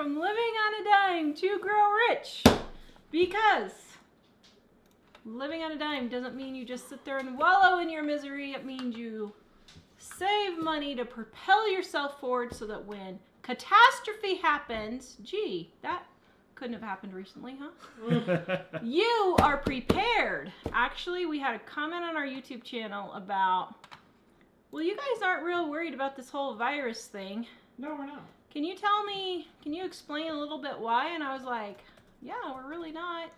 from living on a dime to grow rich. Because living on a dime doesn't mean you just sit there and wallow in your misery. It means you save money to propel yourself forward so that when catastrophe happens, gee, that couldn't have happened recently, huh? You are prepared. Actually, we had a comment on our YouTube channel about, well, you guys aren't real worried about this whole virus thing. No, we're not. Can you explain a little bit why? And I was like, yeah, we're really not.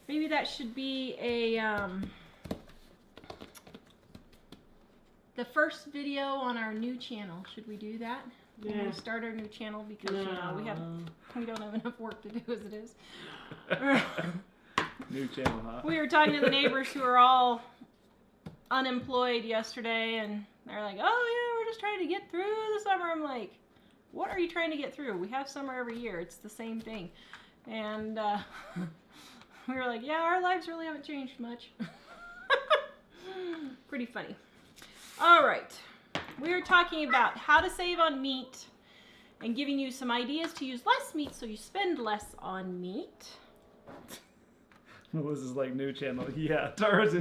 Maybe that should be the first video on our new channel. Should we do that? Yeah. When we start our new channel, because you know, we don't have enough work to do as it is. New channel, huh? We were talking to the neighbors who are all unemployed yesterday, and they're like, "Oh yeah, we're just trying to get through the summer." I'm like, "What are you trying to get through? We have summer every year. It's the same thing." And we were like, "Yeah, our lives really haven't changed much." Pretty funny. All right. We are talking about how to save on meat and giving you some ideas to use less meat so you spend less on meat. Well, this is like new channel. Yeah, Tara's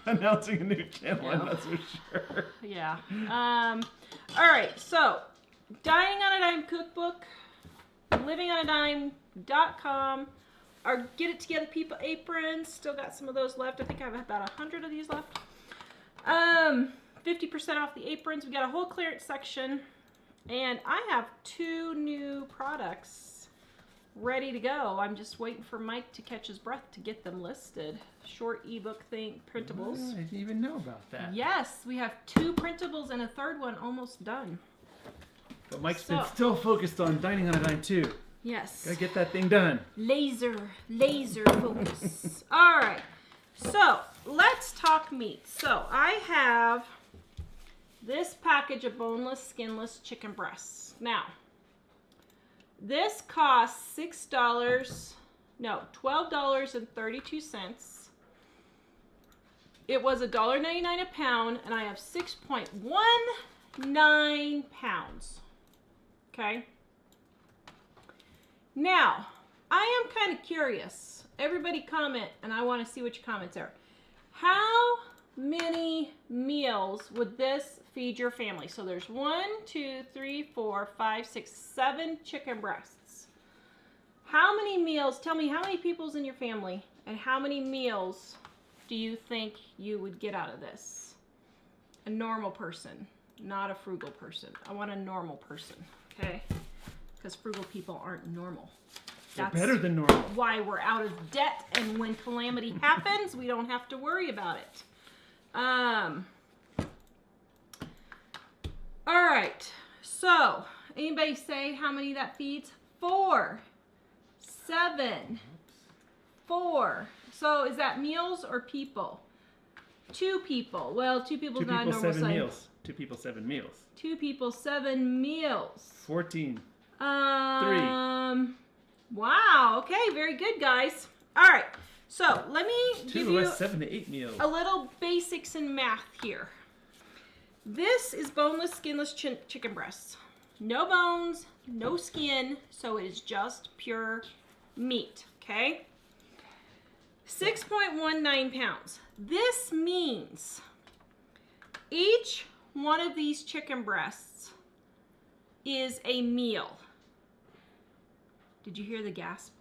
announcing a new channel. Yeah. I'm not so sure. Yeah. All right. So, Dining on a Dime Cookbook, livingonadime.com. Our Get It Together People aprons. Still got some of those left. I think I have about 100 of these left. 50% off the aprons. We got a whole clearance section, and I have 2 new products ready to go. I'm just waiting for Mike to catch his breath to get them listed. Short ebook thing, printables. Oh, I didn't even know about that. Yes, we have 2 printables and a third one almost done. But Mike's been still focused on Dining on a Dime too. Yes. Gotta get that thing done. Laser focus. All right. So let's talk meat. So I have this package of boneless, skinless chicken breasts. Now, this costs $12.32. It was $1.99 a pound, and I have 6.19 pounds. Okay. Now, I am kind of curious. Everybody comment, and I want to see what your comments are. How many meals would this feed your family? So there's 1, 2, 3, 4, 5, 6, 7 chicken breasts. How many meals? Tell me how many people's in your family, and how many meals do you think you would get out of this? A normal person, not a frugal person. I want a normal person, okay? Because frugal people aren't normal. They're better than normal. Why we're out of debt, and when calamity happens, we don't have to worry about it. All right. So, anybody say how many that feeds? 4, 7, 4. So, is that meals or people? 2 people. Well, 2 people is not a normal 7 size. meals. 2 people, 7 meals. 2 people, 7 meals. 14. 3. Wow. Okay. Very good, guys. All right. So let me give you 7 to 8 meals. a little basics in math here. This is boneless, skinless chicken breasts. No bones, no skin, so it is just pure meat. Okay. 6.19 pounds. This means each one of these chicken breasts is a meal. Did you hear the gasp?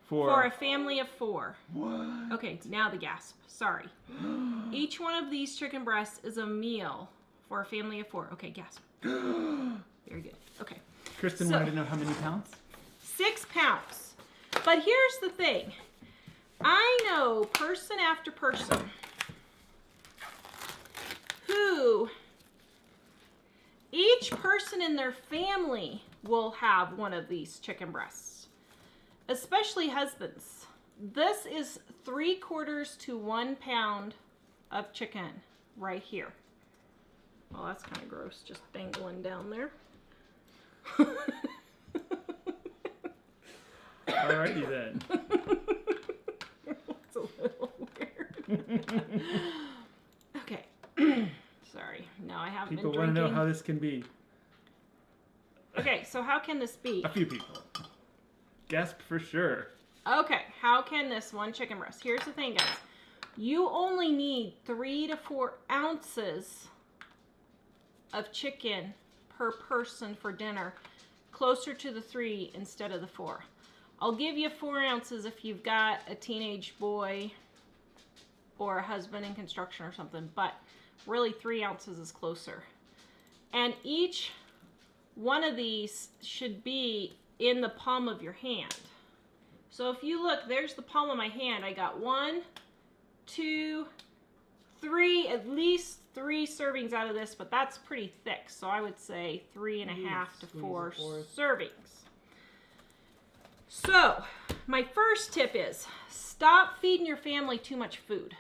For a family of 4. What? Okay, now the gasp. Sorry. Each one of these chicken breasts is a meal for a family of 4. Okay, gasp. Very good. Okay. Kristen wanted to know how many pounds? 6 pounds. But here's the thing. I know person after person who each person in their family will have one of these chicken breasts, especially husbands. This is 3/4 to 1 pound of chicken right here. Well, that's kind of gross, just dangling down there. Alrighty then. It's a little weird. Okay. Sorry. No, I haven't People been want to drinking. know how this can be Okay, so how can this be? A few people. Gasp for sure. Okay, how can this one chicken breast? Here's the thing, guys. You only need 3 to 4 ounces of chicken per person for dinner. Closer to the 3 instead of the 4. I'll give you 4 ounces if you've got a teenage boy or a husband in construction or something, but really 3 ounces is closer. And each one of these should be in the palm of your hand. So if you look, there's the palm of my hand. I got 1, 2, 3, at least 3 servings out of this, but that's pretty thick. So I would say 3.5 to 4 servings. So my first tip is stop feeding your family too much food.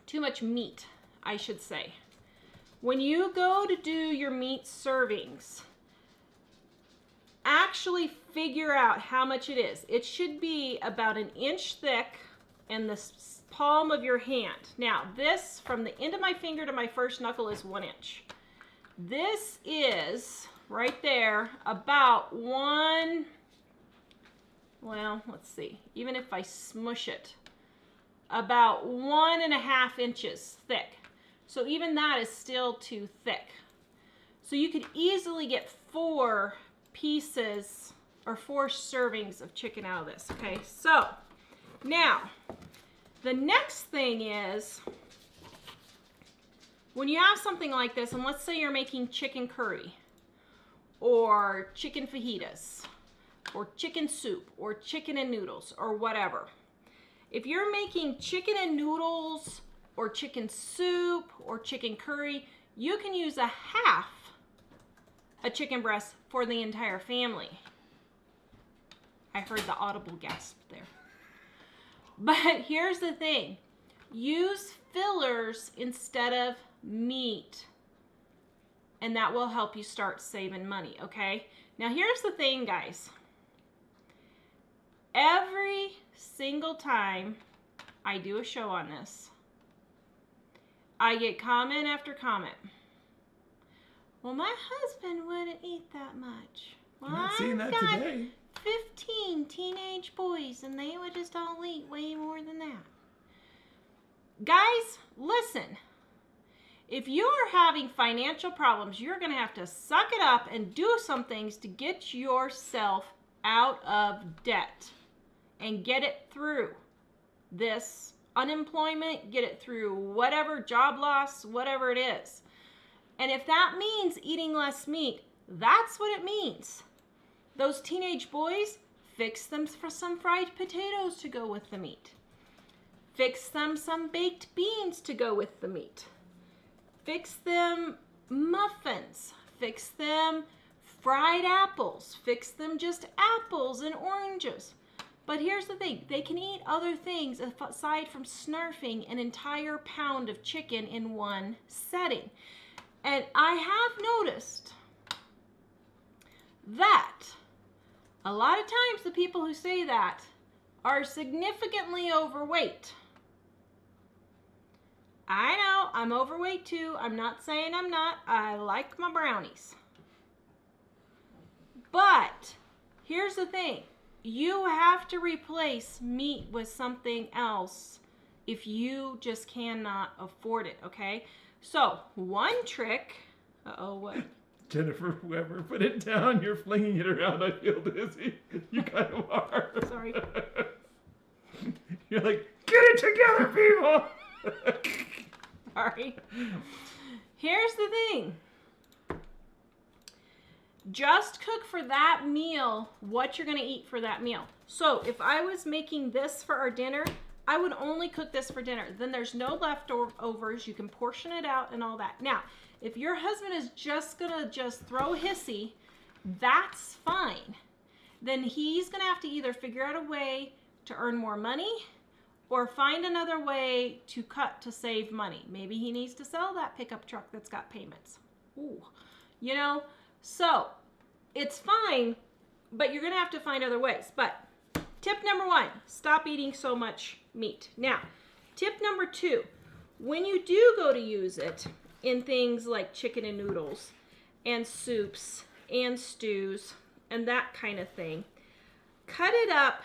Too much meat, I should say. When you go to do your meat servings, actually figure out how much it is. It should be about 1 inch thick in the palm of your hand. Now, this, from the end of my finger to my first knuckle, is 1 inch. This is, right there, about well, let's see, even if I smush it, about 1.5 inches thick. So even that is still too thick. So you could easily get 4 pieces or 4 servings of chicken out of this. Okay, so now the next thing is when you have something like this, and let's say you're making chicken curry or chicken fajitas or chicken soup or chicken and noodles or whatever. If you're making chicken and noodles or chicken soup or chicken curry, you can use 1/2 a chicken breast for the entire family. I heard the audible gasp there. But here's the thing. Use fillers instead of meat. And that will help you start saving money, okay? Now here's the thing, guys. Every single time I do a show on this, I get comment after comment. Well, my husband wouldn't eat that much. Well, I'm not seeing that I've got today. 15 teenage boys, and they would just all eat way more than that. Guys, listen. If you are having financial problems, you're going to have to suck it up and do some things to get yourself out of debt and get it through this unemployment, get it through whatever job loss, whatever it is. And if that means eating less meat, that's what it means. Those teenage boys, fix them for some fried potatoes to go with the meat. Fix them some baked beans to go with the meat. Fix them muffins. Fix them fried apples. Fix them just apples and oranges. But here's the thing. They can eat other things aside from snarfing an entire pound of chicken in one setting. And I have noticed that a lot of times the people who say that are significantly overweight. I know, I'm overweight too. I'm not saying I'm not. I like my brownies. But here's the thing. You have to replace meat with something else if you just cannot afford it, okay? So, one trick, what? Jennifer Weber, put it down. You're flinging it around. I feel dizzy. You kind of are. Sorry. You're like, get it together, people. Sorry. Here's the thing. Just cook for that meal what you're going to eat for that meal. So if I was making this for our dinner, I would only cook this for dinner. Then there's no leftovers. You can portion it out and all that. Now, if your husband is just going to throw hissy, that's fine. Then he's going to have to either figure out a way to earn more money or find another way to cut to save money. Maybe he needs to sell that pickup truck that's got payments. Ooh, you know, so it's fine, but you're going to have to find other ways. But tip number 1, stop eating so much meat. Now, tip number 2, when you do go to use it in things like chicken and noodles, and soups and stews and that kind of thing. Cut it up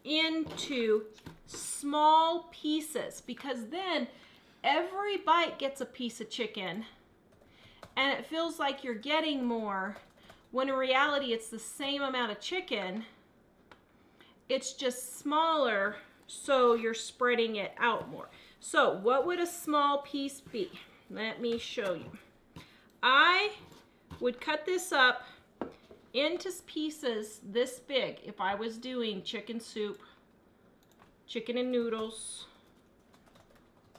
into small pieces, because then every bite gets a piece of chicken and it feels like you're getting more, when in reality it's the same amount of chicken. It's just smaller, so you're spreading it out more. So what would a small piece be? Let me show you. I would cut this up into pieces this big if I was doing chicken soup, chicken and noodles,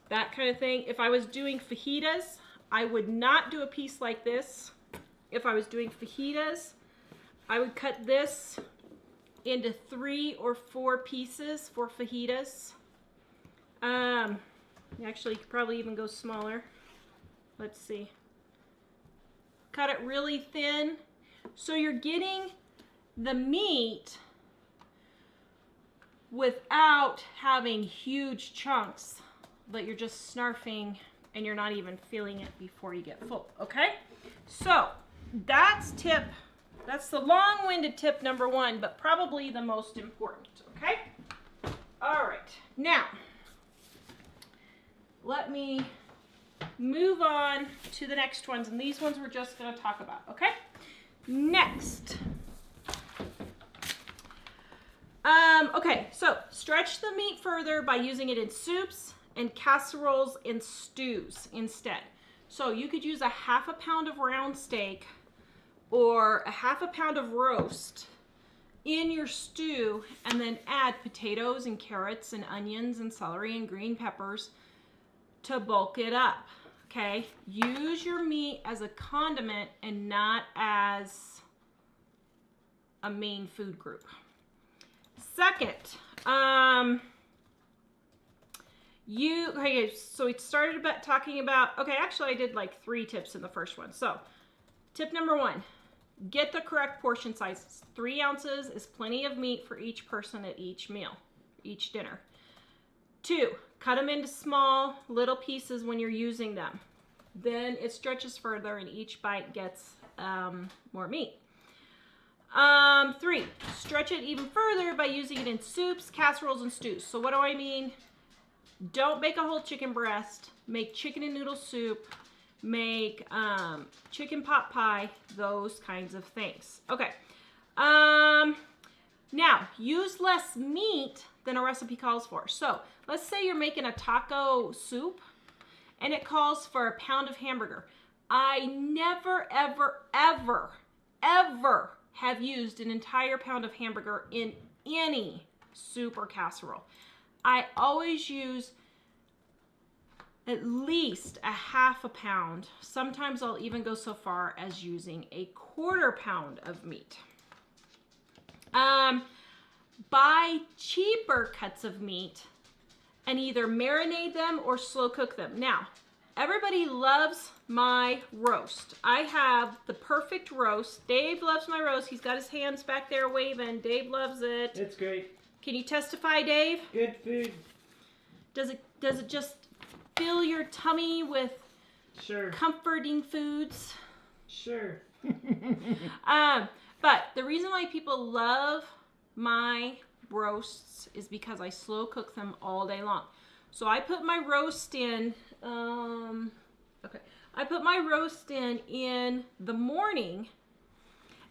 that kind of thing. If I was doing fajitas, I would not do a piece like this. If I was doing fajitas, I would cut this into 3 or 4 pieces for fajitas. Actually, you could probably even go smaller. Let's see. Cut it really thin, so you're getting the meat without having huge chunks that you're just snarfing and you're not even feeling it before you get full, okay? So that's the long-winded tip number 1, but probably the most important, okay? All right, now let me move on to the next ones, and these ones we're just going to talk about, okay? Next. Okay, so stretch the meat further by using it in soups and casseroles and stews instead. So you could use a 1/2 pound of round steak or a 1/2 pound of roast in your stew, and then add potatoes and carrots and onions and celery and green peppers to bulk it up, okay? Use your meat as a condiment and not as a main food group. Second, okay, so we started talking about, okay, actually I did like 3 tips in the first one. So tip number 1, get the correct portion sizes. 3 ounces is plenty of meat for each person at each meal, each dinner. 2, cut them into small little pieces when you're using them. Then it stretches further and each bite gets more meat. 3, stretch it even further by using it in soups, casseroles, and stews. So what do I mean? Don't make a whole chicken breast. Make chicken and noodle soup. Make chicken pot pie, those kinds of things. Okay. Now, use less meat than a recipe calls for. So let's say you're making a taco soup and it calls for a pound of hamburger. I never, ever, ever, ever have used an entire pound of hamburger in any soup or casserole. I always use at least a 1/2 pound. Sometimes I'll even go so far as using a 1/4 pound of meat. Buy cheaper cuts of meat and either marinate them or slow cook them. Now, everybody loves my roast. I have the perfect roast. Dave loves my roast. He's got his hands back there waving. Dave loves it. It's great. Can you testify, Dave? Good food. Does it just fill your tummy with Sure. comforting foods? Sure. But the reason why people love my roasts is because I slow cook them all day long. So I put my roast in, I put my roast in the morning,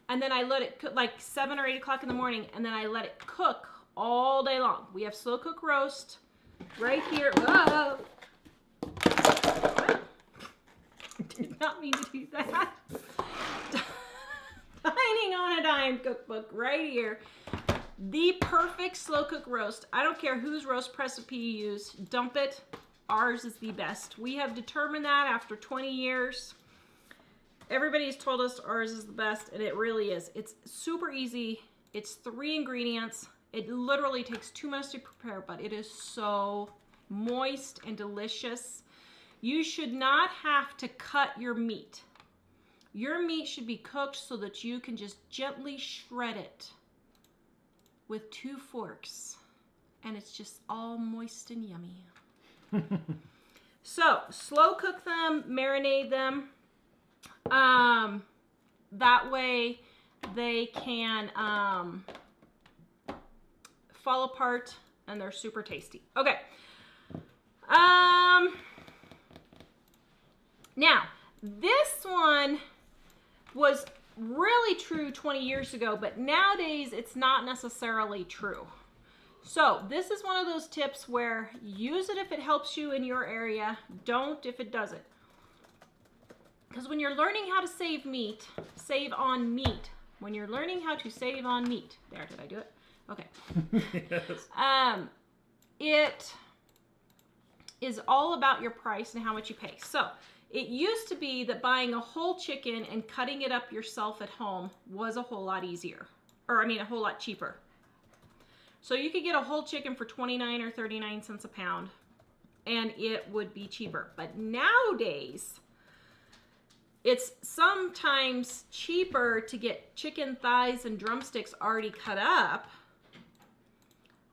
and then I let it cook like 7 or 8 o'clock in the morning, and then I let it cook all day long. We have slow cook roast right here. Whoa! Did not mean to do that. Dining on a Dime cookbook right here. The perfect slow cook roast. I don't care whose roast recipe you use. Dump it. Ours is the best. We have determined that after 20 years. Everybody's told us ours is the best, and it really is. It's super easy. It's 3 ingredients. It literally takes 2 minutes to prepare, but it is so moist and delicious. You should not have to cut your meat. Your meat should be cooked so that you can just gently shred it with 2 forks, and it's just all moist and yummy. So slow cook them, marinate them. That way they can fall apart and they're super tasty. Okay. Now, this one was really true 20 years ago, but nowadays it's not necessarily true. So this is one of those tips where use it if it helps you in your area. Don't if it doesn't. Because when you're learning how to save on meat, when you're learning how to save on meat, there, did I do it? Okay. Yes. It is all about your price and how much you pay. So it used to be that buying a whole chicken and cutting it up yourself at home was a whole lot easier. Or, I mean, a whole lot cheaper. So you could get a whole chicken for 29 or 39 cents a pound, and it would be cheaper. But nowadays, it's sometimes cheaper to get chicken thighs and drumsticks already cut up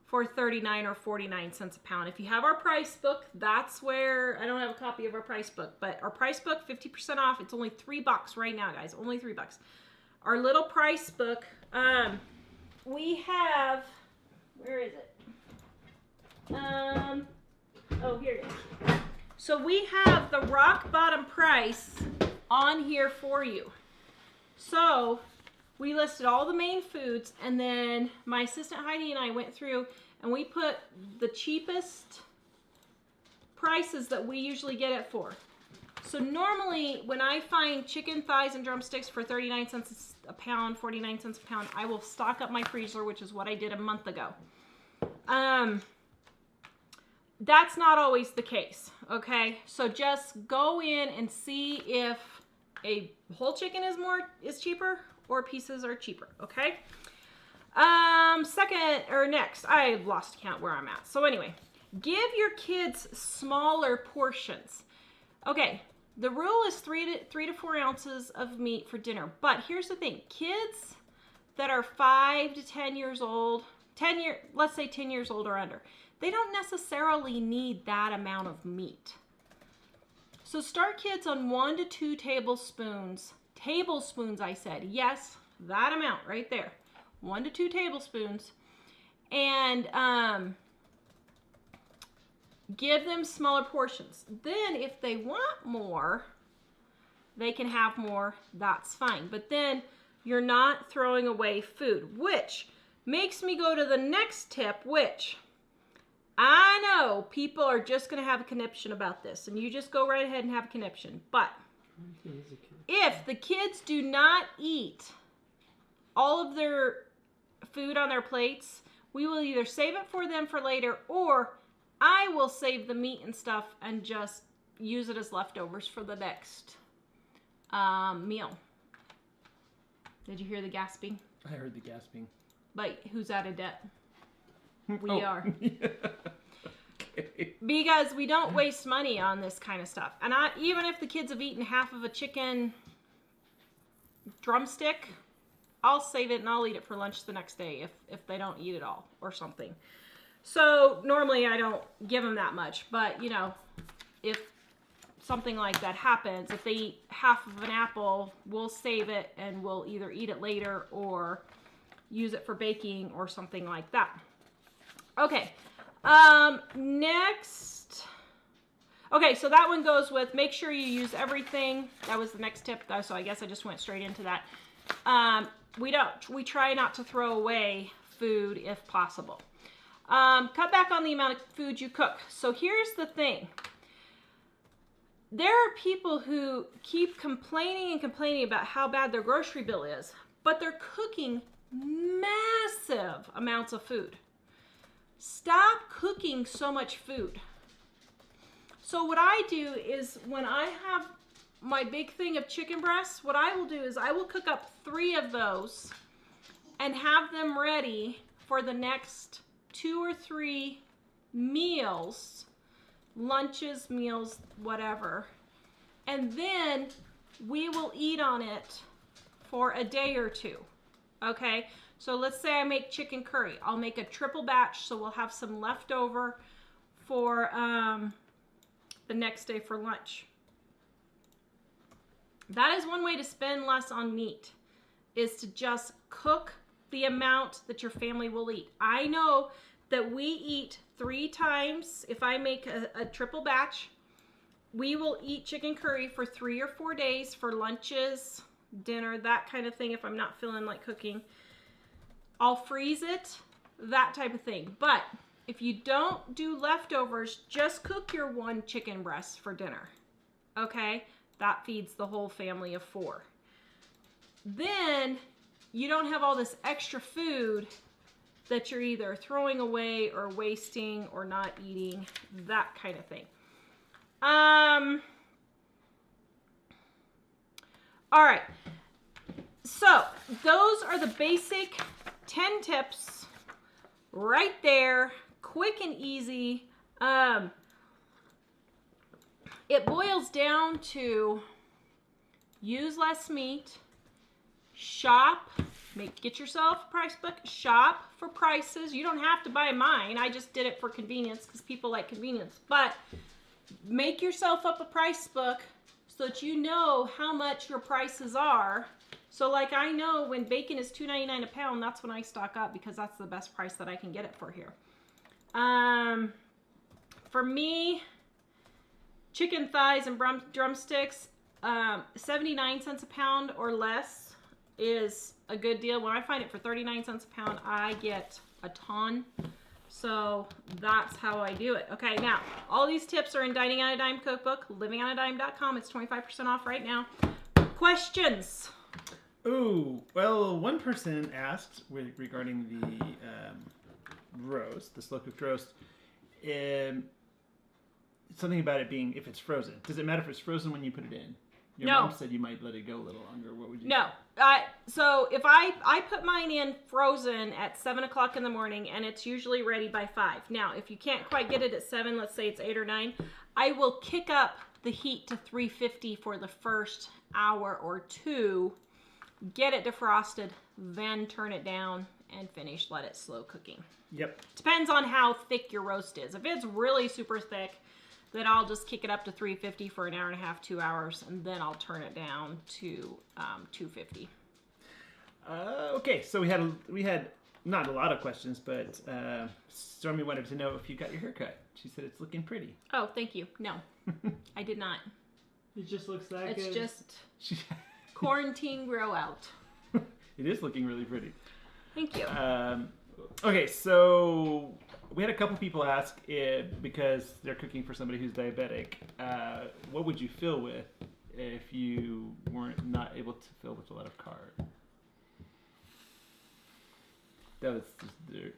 for 39 or 49 cents a pound. If you have our price book, that's where, I don't have a copy of our price book, but our price book, 50% off. It's only $3 right now, guys. Only $3. Our little price book, we have, where is it? Oh, here it is. So we have the rock bottom price on here for you. So we listed all the main foods, and then my assistant Heidi and I went through and we put the cheapest prices that we usually get it for. So normally when I find chicken thighs and drumsticks for 39 cents a pound, 49 cents a pound, I will stock up my freezer, which is what I did a month ago. That's not always the case, okay? So just go in and see if a whole chicken is cheaper or pieces are cheaper, okay? Next, I lost count where I'm at. So anyway, give your kids smaller portions. Okay, the rule is 3 to 4 ounces of meat for dinner. But here's the thing, kids that are 5 to 10 years old, let's say 10 years old or under, they don't necessarily need that amount of meat. So start kids on 1 to 2 tablespoons. Tablespoons, I said. Yes, that amount right there. 1 to 2 tablespoons. And give them smaller portions. Then if they want more, they can have more. That's fine. But then you're not throwing away food, which makes me go to the next tip, which I know people are just going to have a conniption about this, and you just go right ahead and have a conniption. But if the kids do not eat all of their food on their plates, we will either save it for them for later, or I will save the meat and stuff and just use it as leftovers for the next meal. Did you hear the gasping? I heard the gasping. But who's out of debt? We are. Yeah. Okay. Because we don't waste money on this kind of stuff. And even if the kids have eaten half of a chicken drumstick, I'll save it and I'll eat it for lunch the next day if they don't eat it all or something. So normally I don't give them that much, but you know, if something like that happens, if they eat half of an apple, we'll save it and we'll either eat it later or use it for baking or something like that. Okay, next. Okay, so that one goes with make sure you use everything. That was the next tip, so I guess I just went straight into that. We try not to throw away food if possible. Cut back on the amount of food you cook. So here's the thing. There are people who keep complaining and complaining about how bad their grocery bill is, but they're cooking massive amounts of food. Stop cooking so much food. So what I do is when I have my big thing of chicken breasts, what I will do is I will cook up 3 of those and have them ready for the next 2 or 3 meals, lunches, meals, whatever. And then we will eat on it for a day or 2. Okay? So let's say I make chicken curry. I'll make a triple batch, so we'll have some left over for the next day for lunch. That is one way to spend less on meat. is to just cook the amount that your family will eat. I know that we eat 3 times. If I make a triple batch, we will eat chicken curry for 3 or 4 days for lunches, dinner, that kind of thing if I'm not feeling like cooking. I'll freeze it, that type of thing. But if you don't do leftovers, just cook your 1 chicken breast for dinner. Okay? That feeds the whole family of 4. Then you don't have all this extra food that you're either throwing away or wasting or not eating, that kind of thing. All right. So those are the basic 10 tips right there, quick and easy. It boils down to use less meat, shop, get yourself a price book, shop for prices. You don't have to buy mine. I just did it for convenience because people like convenience. But make yourself up a price book so that you know how much your prices are. So like I know when bacon is $2.99 a pound, that's when I stock up because that's the best price that I can get it for here. For me, chicken thighs and drumsticks, 79 cents a pound or less is a good deal. When I find it for 39 cents a pound, I get a ton. So that's how I do it. Okay, now, all these tips are in Dining on a Dime Cookbook, livingonadime.com. It's 25% off right now. Questions? Ooh, well, one person asked regarding the roast, the slow-cooked roast, something about it being if it's frozen. Does it matter if it's frozen when you put it in? Your mom said you might let it go a little longer. What would you say? So if I put mine in frozen at 7 o'clock in the morning and it's usually ready by 5. Now, if you can't quite get it at 7, let's say it's 8 or 9, I will kick up the heat to 350 for the first hour or 2, get it defrosted, then turn it down and finish, let it slow cooking. Yep. Depends on how thick your roast is. If it's really super thick, then I'll just kick it up to 350 for an hour and a half, 2 hours, and then I'll turn it down to 250. Okay, so we had not a lot of questions, but Stormy wanted to know if you got your hair cut. She said it's looking pretty. Oh, thank you. No, I did not. It just looks that it's good. It's just quarantine grow out. It is looking really pretty. Thank you. Okay, so we had a couple people ask because they're cooking for somebody who's diabetic. What would you fill with if you weren't not able to fill with a lot of carbs? That was just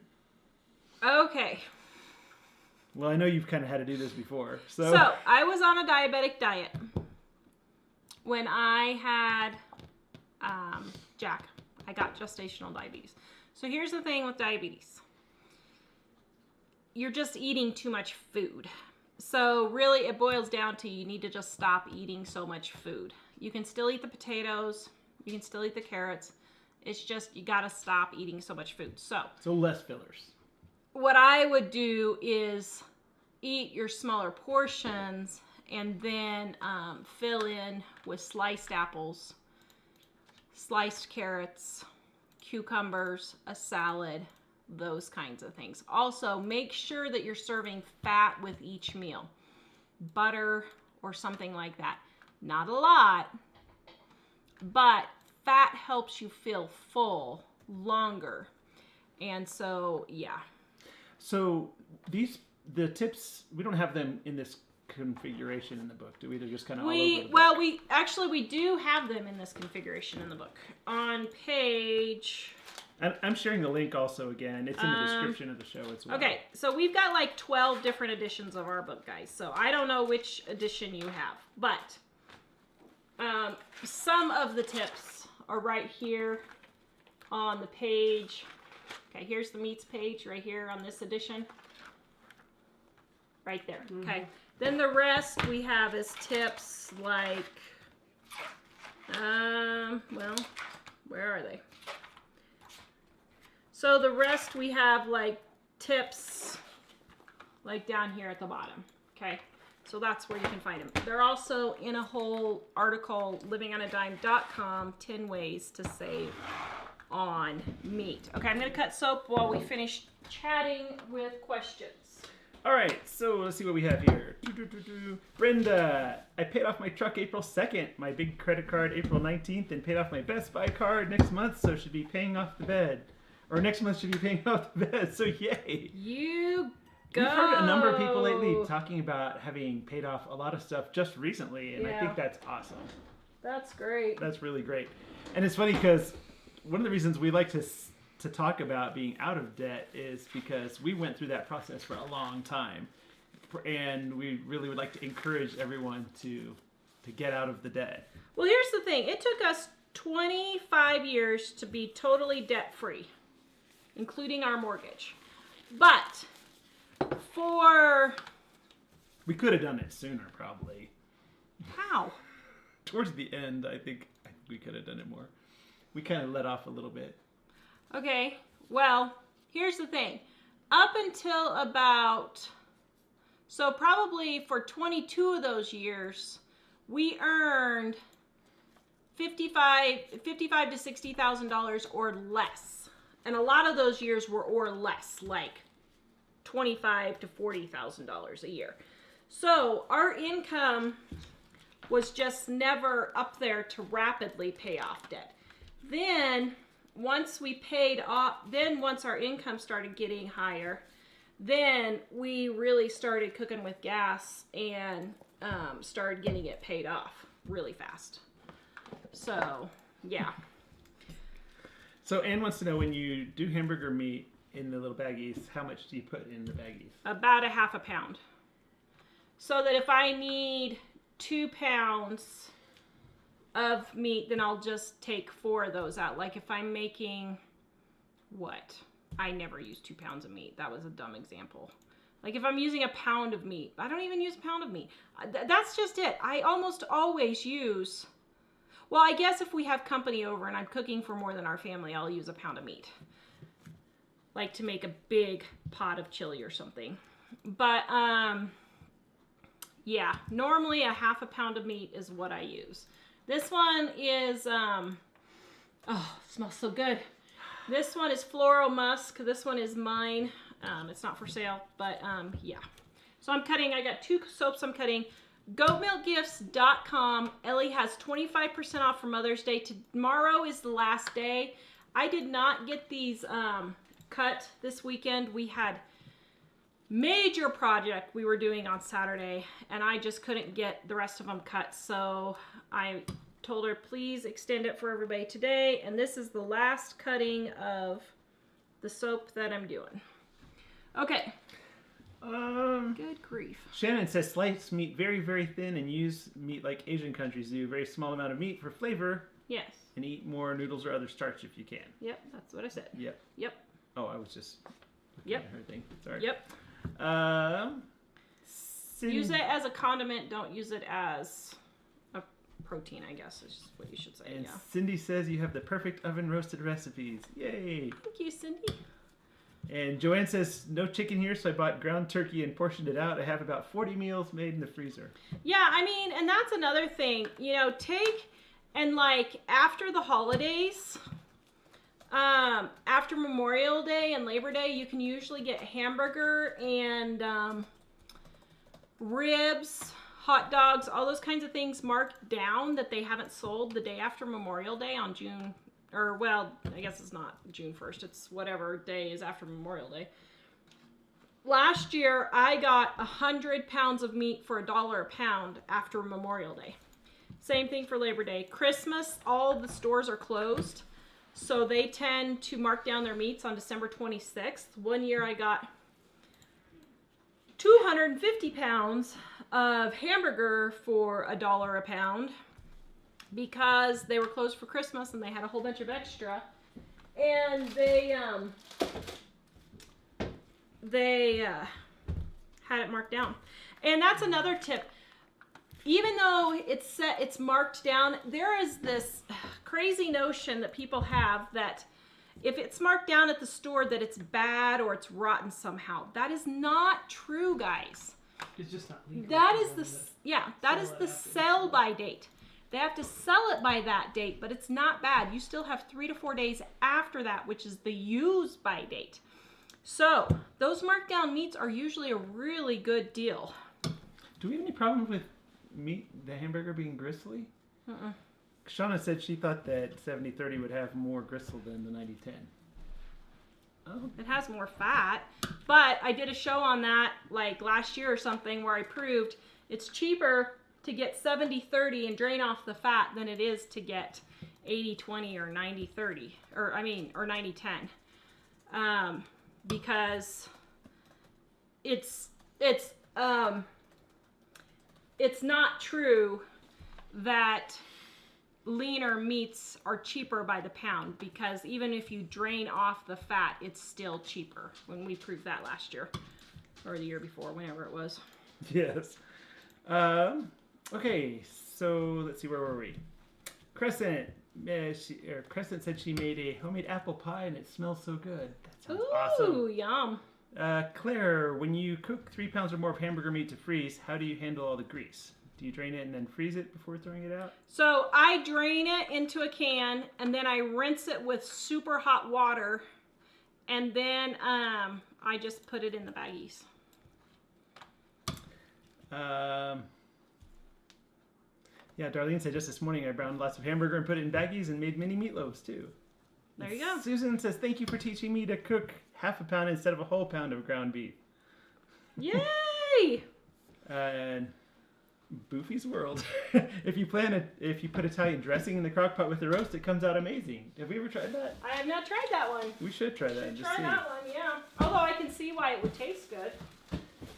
okay. Well, I know you've kind of had to do this before. So I was on a diabetic diet when I had Jack. I got gestational diabetes. So here's the thing with diabetes. You're just eating too much food. So really it boils down to you need to just stop eating so much food. You can still eat the potatoes. You can still eat the carrots. It's just you got to stop eating so much food. So less fillers. What I would do is eat your smaller portions and then fill in with sliced apples, sliced carrots, cucumbers, a salad, those kinds of things. Also, make sure that you're serving fat with each meal. Butter or something like that. Not a lot, but fat helps you feel full longer. And so, yeah. So the tips, we don't have them in this configuration in the book, do we? They're just kind of all over the book. We do have them in this configuration in the book. On page... I'm sharing the link also again. It's in the description of the show as well. Okay, so we've got like 12 different editions of our book, guys. So I don't know which edition you have, but some of the tips are right here on the page. Okay, here's the meats page right here on this edition. Right there, okay. Then the rest we have is tips like, well, where are they? So the rest we have like tips like down here at the bottom, okay? So that's where you can find them. They're also in a whole article, livingonadime.com, 10 ways to save on meat. Okay, I'm going to cut soap while we finish chatting with questions. All right, so let's see what we have here. Brenda, I paid off my truck April 2nd, my big credit card April 19th, and paid off my Best Buy card next month, so should be paying off the bed. Or next month should be paying off the bed, so yay. You go. We've heard a number of people lately talking about having paid off a lot of stuff just recently, and I think that's awesome. That's great. That's really great. And it's funny because one of the reasons we like to talk about being out of debt is because we went through that process for a long time, and we really would like to encourage everyone to get out of the debt. Well, here's the thing. It took us 25 years to be totally debt-free, including our mortgage. But we could have done it sooner, probably. How? Towards the end, I think we could have done it more. We kind of let off a little bit. Okay, well, here's the thing. Up until so probably for 22 of those years, we earned $55,000 to $60,000 or less. And a lot of those years were or less, like $25,000 to $40,000 a year. So our income was just never up there to rapidly pay off debt. Then once our income started getting higher, then we really started cooking with gas and started getting it paid off really fast. So, yeah. So Ann wants to know, when you do hamburger meat in the little baggies, how much do you put in the baggies? About a half a pound. So that if I need 2 pounds of meat, then I'll just take 4 of those out. Like if I'm making, I never use 2 pounds of meat. That was a dumb example. Like if I'm using a pound of meat, I don't even use a pound of meat. That's just it. I almost always use, well, I guess if we have company over and I'm cooking for more than our family, I'll use a pound of meat. Like to make a big pot of chili or something. But, yeah, normally a half a pound of meat is what I use. This one is, oh, it smells so good. This one is Floral Musk. This one is mine. It's not for sale, but yeah. So I got 2 soaps I'm cutting. Goatmilkgifts.com. Ellie has 25% off for Mother's Day. Tomorrow is the last day. I did not get these cut this weekend. We had major project we were doing on Saturday, and I just couldn't get the rest of them cut. So I told her, please extend it for everybody today. And this is the last cutting of the soap that I'm doing. Okay. Good grief. Shannon says slice meat very, very thin and use meat like Asian countries do. Very small amount of meat for flavor. Yes. And eat more noodles or other starch if you can. Yep, that's what I said. Yep. Yep. Oh, I was just looking at her thing. Sorry. Yep. Use it as a condiment. Don't use it as a protein, I guess is what you should say. And yeah. Cindy says you have the perfect oven roasted recipes. Yay. Thank you, Cindy. And Joanne says, no chicken here, so I bought ground turkey and portioned it out. I have about 40 meals made in the freezer. Yeah, I mean, and that's another thing. You know, like, after the holidays, after Memorial Day and Labor Day, you can usually get hamburger and ribs, hot dogs, all those kinds of things marked down that they haven't sold the day after Memorial Day on June. Or, well, I guess it's not June 1st. It's whatever day is after Memorial Day. Last year, I got 100 pounds of meat for $1 a pound after Memorial Day. Same thing for Labor Day. Christmas, all the stores are closed. So they tend to mark down their meats on December 26th. One year I got 250 pounds of hamburger for $1 a pound, because they were closed for Christmas and they had a whole bunch of extra, and they had it marked down. And that's another tip. Even though it's marked down, there is this crazy notion that people have that if it's marked down at the store that it's bad or it's rotten somehow. That is not true, guys. It's just not legal. That for is them the to that sell is it the after. sell by date. They have to sell it by that date, but it's not bad. You still have 3 to 4 days after that, which is the use by date. So those markdown meats are usually a really good deal. Do we have any problem with meat, the hamburger being gristly? Shauna said she thought that 70-30 would have more gristle than the 90-10. Oh, It has more fat, but I did a show on that like last year or something where I proved it's cheaper to get 70-30 and drain off the fat than it is to get 80-20 or 90-30 or 90-10. Because it's not true that leaner meats are cheaper by the pound, because even if you drain off the fat, it's still cheaper. When we proved that last year or the year before, whenever it was. yes. Okay, so let's see, where were we? Crescent. Crescent said she made a homemade apple pie and it smells so good. That sounds awesome. Ooh, yum. Claire, when you cook 3 pounds or more of hamburger meat to freeze, how do you handle all the grease? Do you drain it and then freeze it before throwing it out? So I drain it into a can and then I rinse it with super hot water, and then I just put it in the baggies. Yeah, Darlene said just this morning I browned lots of hamburger and put it in baggies and made mini meatloaves too. There you go. Susan says, thank you for teaching me to cook half a pound instead of a whole pound of ground beef. Yay! And Boofy's World. If you put Italian dressing in the crock pot with the roast, it comes out amazing. Have we ever tried that? I have not tried that one. We should try that and just Try see. that one, yeah. Although I can see why it would taste good.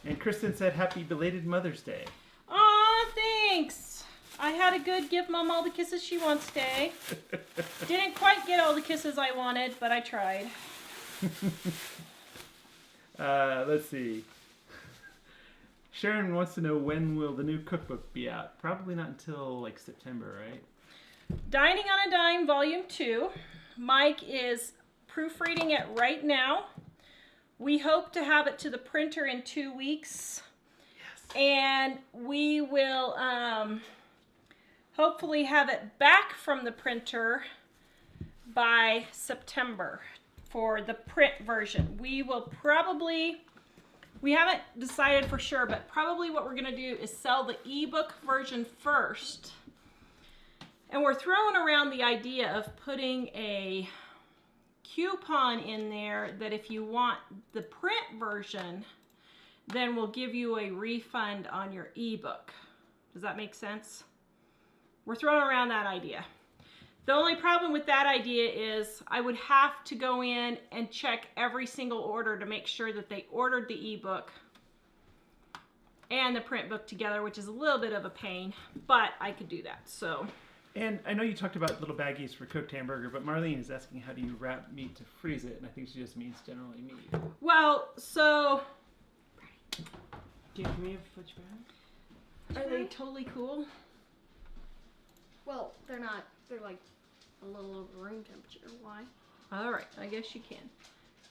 And Kristen said, happy belated Mother's Day. Aw, thanks. I had a good give Mom all the kisses she wants day. Didn't quite get all the kisses I wanted, but I tried. Let's see. Sharon wants to know, when will the new cookbook be out? Probably not until like September, right? Dining on a Dime Volume 2. Mike is proofreading it right now. We hope to have it to the printer in 2 weeks. Yes. And we will hopefully have it back from the printer by September for the print version. We haven't decided for sure, but probably what we're going to do is sell the ebook version first. And we're throwing around the idea of putting a coupon in there that if you want the print version, then we'll give you a refund on your ebook. Does that make sense? We're throwing around that idea. The only problem with that idea is I would have to go in and check every single order to make sure that they ordered the ebook and the print book together, which is a little bit of a pain, but I could do that. So. And I know you talked about little baggies for cooked hamburger, but Marlene is asking, how do you wrap meat to freeze it? And I think she just means generally meat. Well, so. Give me a fudge bag. Are they totally cool? Well, they're not. They're like a little over room temperature. Why? All right, I guess you can.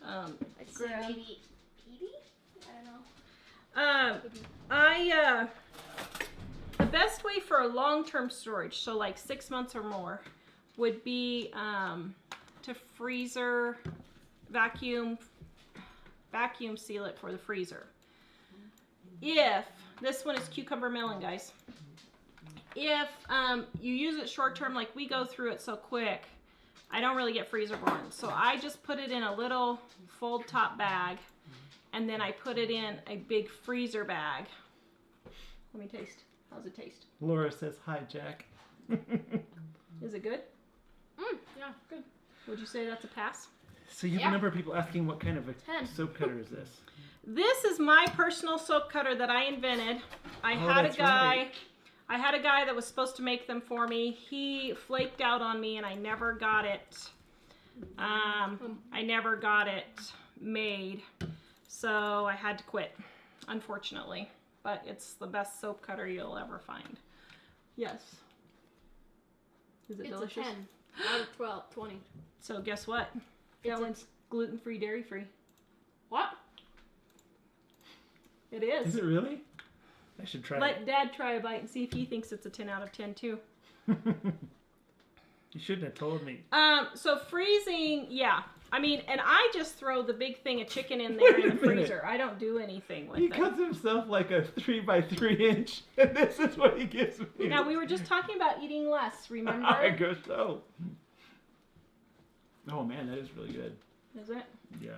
I'd say Grab- maybe 80? I don't know. The best way for a long-term storage, so like 6 months or more, would be to freezer vacuum seal it for the freezer. If this one is cucumber melon, guys. If you use it short term, like we go through it so quick, I don't really get freezer burn. So I just put it in a little fold top bag, and then I put it in a big freezer bag. Let me taste. How's it taste? Laura says, hi, Jack. Is it good? Yeah, good. Would you say that's a pass? So you have Yeah. a number of people asking, what kind of a 10. soap cutter is this? This is my personal soap cutter that I invented. I had a that's guy. right. I had a guy that was supposed to make them for me. He flaked out on me, and I never got it. I never got it made, so I had to quit, unfortunately. But it's the best soap cutter you'll ever find. Yes. Is it It's delicious? a 10 out of 12, 20. So guess what? That one's gluten-free, dairy-free. What? It is. Is it really? I should try Let Dad try a bite and see if he thinks it's a 10 out of 10 too. it. You shouldn't have told me. So freezing, yeah. I mean, and I just throw the big thing of chicken in there in the freezer. I don't do anything with He it. cuts himself like a 3x3 inch, and this is what he gives me. Now, we were just talking about eating less, remember? I guess so. Oh man, that is really good. Is it? Yeah.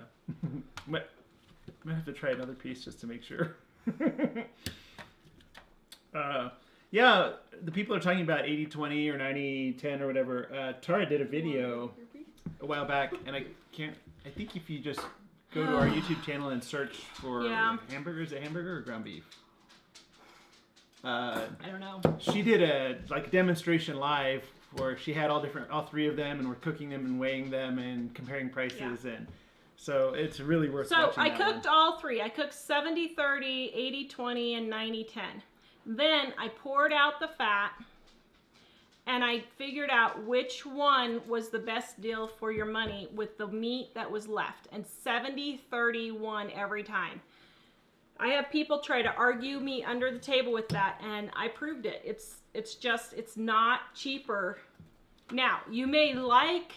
But I'm gonna have to try another piece just to make sure. Yeah, the people are talking about 80-20 or 90-10 or whatever. Tara did a video a while back, and I think if you just go to our YouTube channel and search for hamburger, is it hamburger or ground beef? I don't know. She did a demonstration live where she had all three of them, and we're cooking them and weighing them and comparing prices, and so it's really worth watching. So I cooked all three. I cooked 70-30, 80-20, and 90-10. Then I poured out the fat, and I figured out which one was the best deal for your money with the meat that was left. And 70-30 won every time. I have people try to argue me under the table with that, and I proved it. It's not cheaper. Now, you may like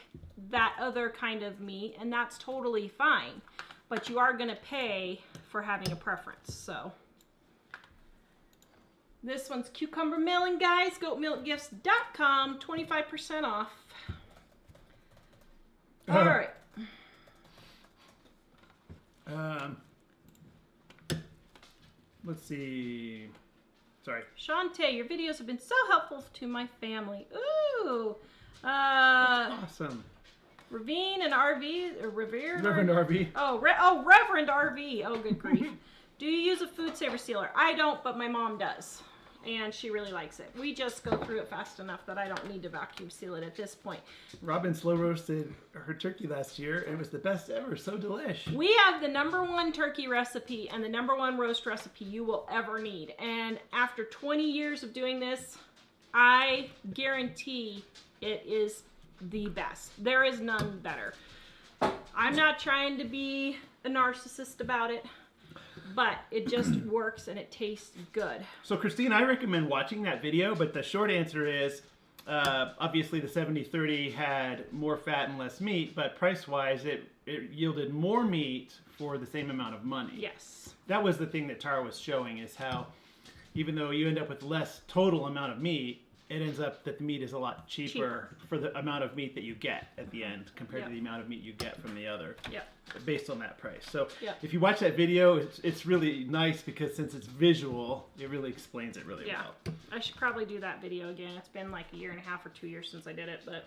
that other kind of meat, and that's totally fine. But you are going to pay for having a preference, so... This one's cucumber melon, guys. Goatmilkgifts.com, 25% off. All right. Let's see. Sorry. Shantae, your videos have been so helpful to my family. Ooh. Awesome. Ravine and RV, or Revere? Reverend RV. Oh, Reverend RV. Oh, good grief. Do you use a food saver sealer? I don't, but my mom does. And she really likes it. We just go through it fast enough that I don't need to vacuum seal it at this point. Robin slow roasted her turkey last year. It was the best ever. So delish. We have the #1 turkey recipe and the #1 roast recipe you will ever need. And after 20 years of doing this, I guarantee it is the best. There is none better. I'm not trying to be a narcissist about it, but it just works and it tastes good. So Christine, I recommend watching that video, but the short answer is, obviously the 70-30 had more fat and less meat, but price-wise it yielded more meat for the same amount of money. Yes. That was the thing that Tara was showing, is how even though you end up with less total amount of meat, it ends up that the meat is a lot cheaper for the amount of meat that you get at the end compared to the amount of meat you get from the other, based on that price. So if you watch that video, it's really nice because since it's visual, it really explains it really well. I should probably do that video again. It's been like 1.5 years or 2 years since I did it, but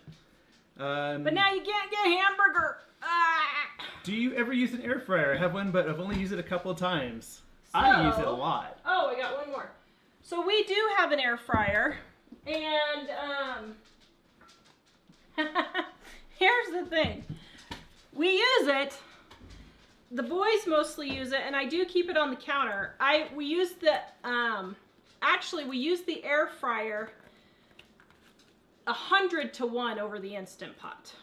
now you can't get hamburger. Do you ever use an air fryer? I have one, but I've only used it a couple of times. I use it a lot. Oh, I got one more. So we do have an air fryer. And here's the thing. We use it. The boys mostly use it, and I do keep it on the counter. We use the we use the air fryer 100-to-1 over the Instant Pot.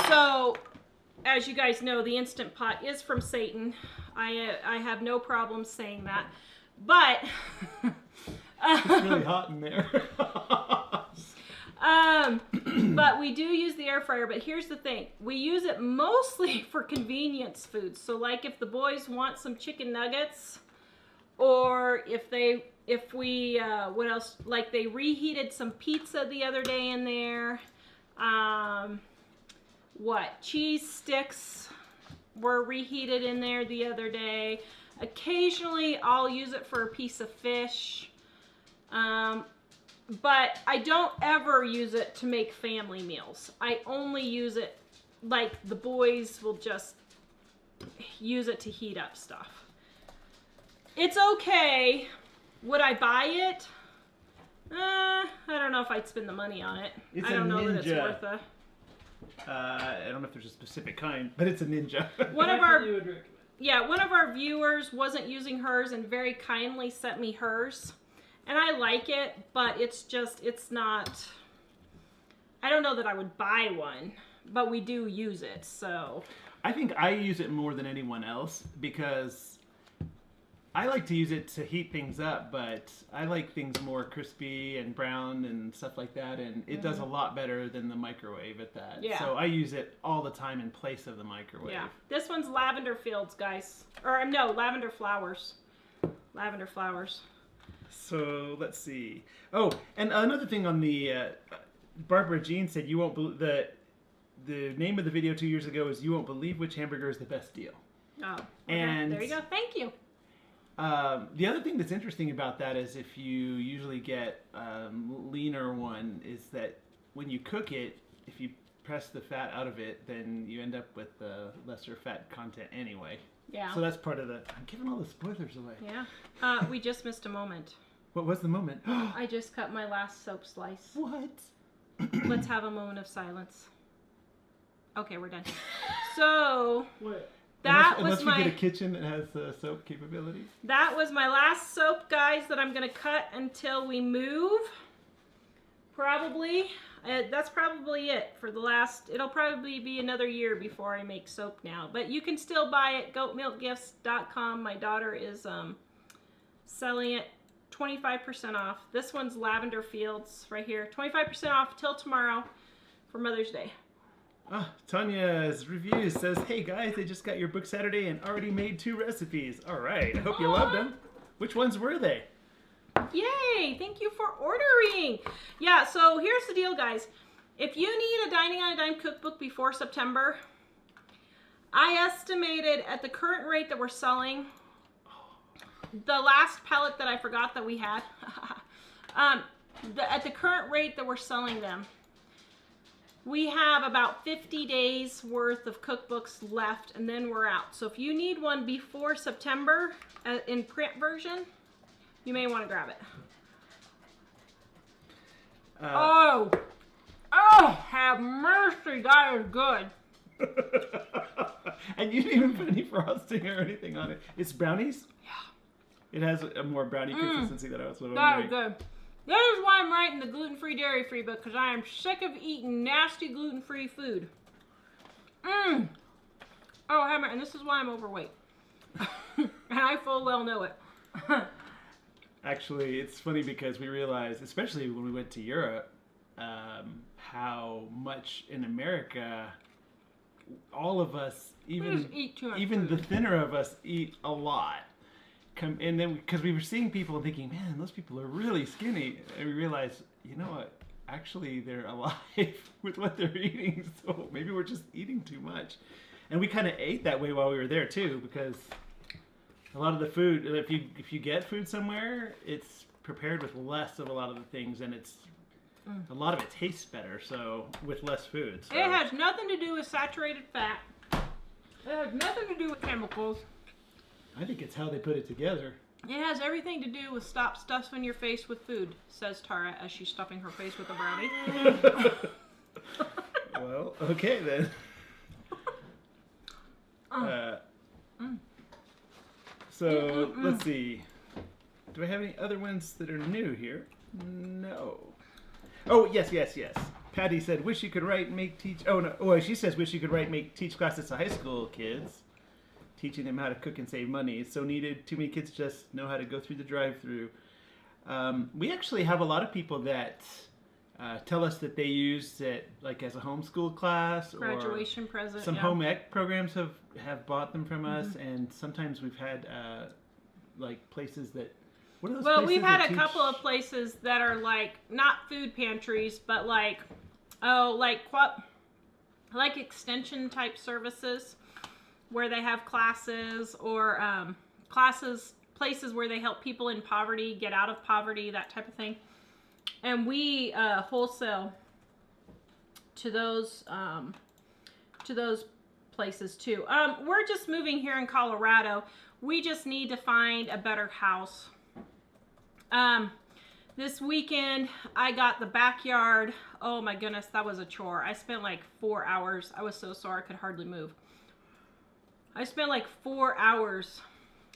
So as you guys know, the Instant Pot is from Satan. I have no problem saying that, but. It's really hot in there. But we do use the air fryer, but here's the thing. We use it mostly for convenience foods. So like if the boys want some chicken nuggets, or if we, what else? Like they reheated some pizza the other day in there. Cheese sticks were reheated in there the other day. Occasionally I'll use it for a piece of fish. But I don't ever use it to make family meals. I only use it, like the boys will just use it to heat up stuff. It's okay. Would I buy it? I don't know if I'd spend the money on it. It's I don't know Ninja. that it's worth it. I don't know if there's a specific kind, but it's a Ninja. One of our viewers wasn't using hers and very kindly sent me hers. And I like it, but it's not, I don't know that I would buy one, but we do use it, so. I think I use it more than anyone else because I like to use it to heat things up, but I like things more crispy and brown and stuff like that, and it does a lot better than the microwave at that. Yeah. So I use it all the time in place of the microwave. Yeah. This one's lavender fields, guys. Or no, lavender flowers. Lavender flowers. So let's see. Oh, and another thing on the Barbara Jean said you won't believe the name of the video 2 years ago is "You Won't Believe Which Hamburger is the Best Deal." Oh. Okay. And there you go. Thank you. The other thing that's interesting about that is if you usually get leaner one is that when you cook it, if you press the fat out of it, then you end up with lesser fat content anyway. Yeah. So that's part of the. I'm giving all the spoilers away. Yeah. We just missed a moment. What was the moment? I just cut my last soap slice. What? Let's have a moment of silence. Okay, we're done. So What? that unless was we my get a kitchen that has soap capabilities. that was my last soap, guys, that I'm gonna cut until we move. Probably. That's probably it for the last. It'll probably be another year before I make soap now, but you can still buy it. Goatmilkgifts.com. My daughter is selling it 25% off. This one's Lavender Fields right here. 25% off till tomorrow for Mother's Day. Tanya's review says, "Hey guys, I just got your book Saturday and already made 2 recipes. All right, I hope you loved them. Which ones were they?" Yay! Thank you for ordering. Yeah, so here's the deal, guys. If you need a Dining on a Dime cookbook before September, I estimated at the current rate that we're selling, the last pellet that I forgot that we had, at the current rate that we're selling them, we have about 50 days worth of cookbooks left, and then we're out. So if you need one before September in print version, you may want to grab it. Oh, have mercy, that is good. And you didn't even put any frosting or anything on it. It's brownies? Yeah. It has a more brownie consistency than I was wondering. That is good. That is why I'm writing the gluten-free, dairy-free book, because I am sick of eating nasty gluten-free food. Oh, and this is why I'm overweight. And I full well know it. Actually, it's funny because we realized, especially when we went to Europe, how much in America, all of us, We just eat too much even food. the thinner of us, eat a lot. And then, because we were seeing people and thinking, man, those people are really skinny. And we realized, you know what? Actually, they're alive with what they're eating. So maybe we're just eating too much. And we kind of ate that way while we were there, too, because a lot of the food, if you get food somewhere, it's prepared with less of a lot of the things, and it's a lot of it tastes better, so with less food. So. It has nothing to do with saturated fat. It has nothing to do with chemicals. I think it's how they put it together. It has everything to do with stop stuffing your face with food, says Tara as she's stuffing her face with a brownie. Well, okay then. So let's see. Do I have any other ones that are new here? No. Oh, yes. Patty said, wish you could write, make, teach. Oh, no. Oh, she says, wish you could write, make, teach classes to high school kids. Teaching them how to cook and save money. It's so needed. Too many kids just know how to go through the drive-thru. We actually have a lot of people that tell us that they use it like as a homeschool class or Graduation present. some yeah. home ec programs have bought them from us, and sometimes we've had like places that. What are those Well, places we've had that a couple of places that are like not food pantries, but like extension type services where they have classes or places where they help people in poverty get out of poverty, that type of thing. And we wholesale to those places too. We're just moving here in Colorado. We just need to find a better house. This weekend I got the backyard. Oh my goodness, that was a chore. I spent like 4 hours. I was so sore I could hardly move. I spent like 4 hours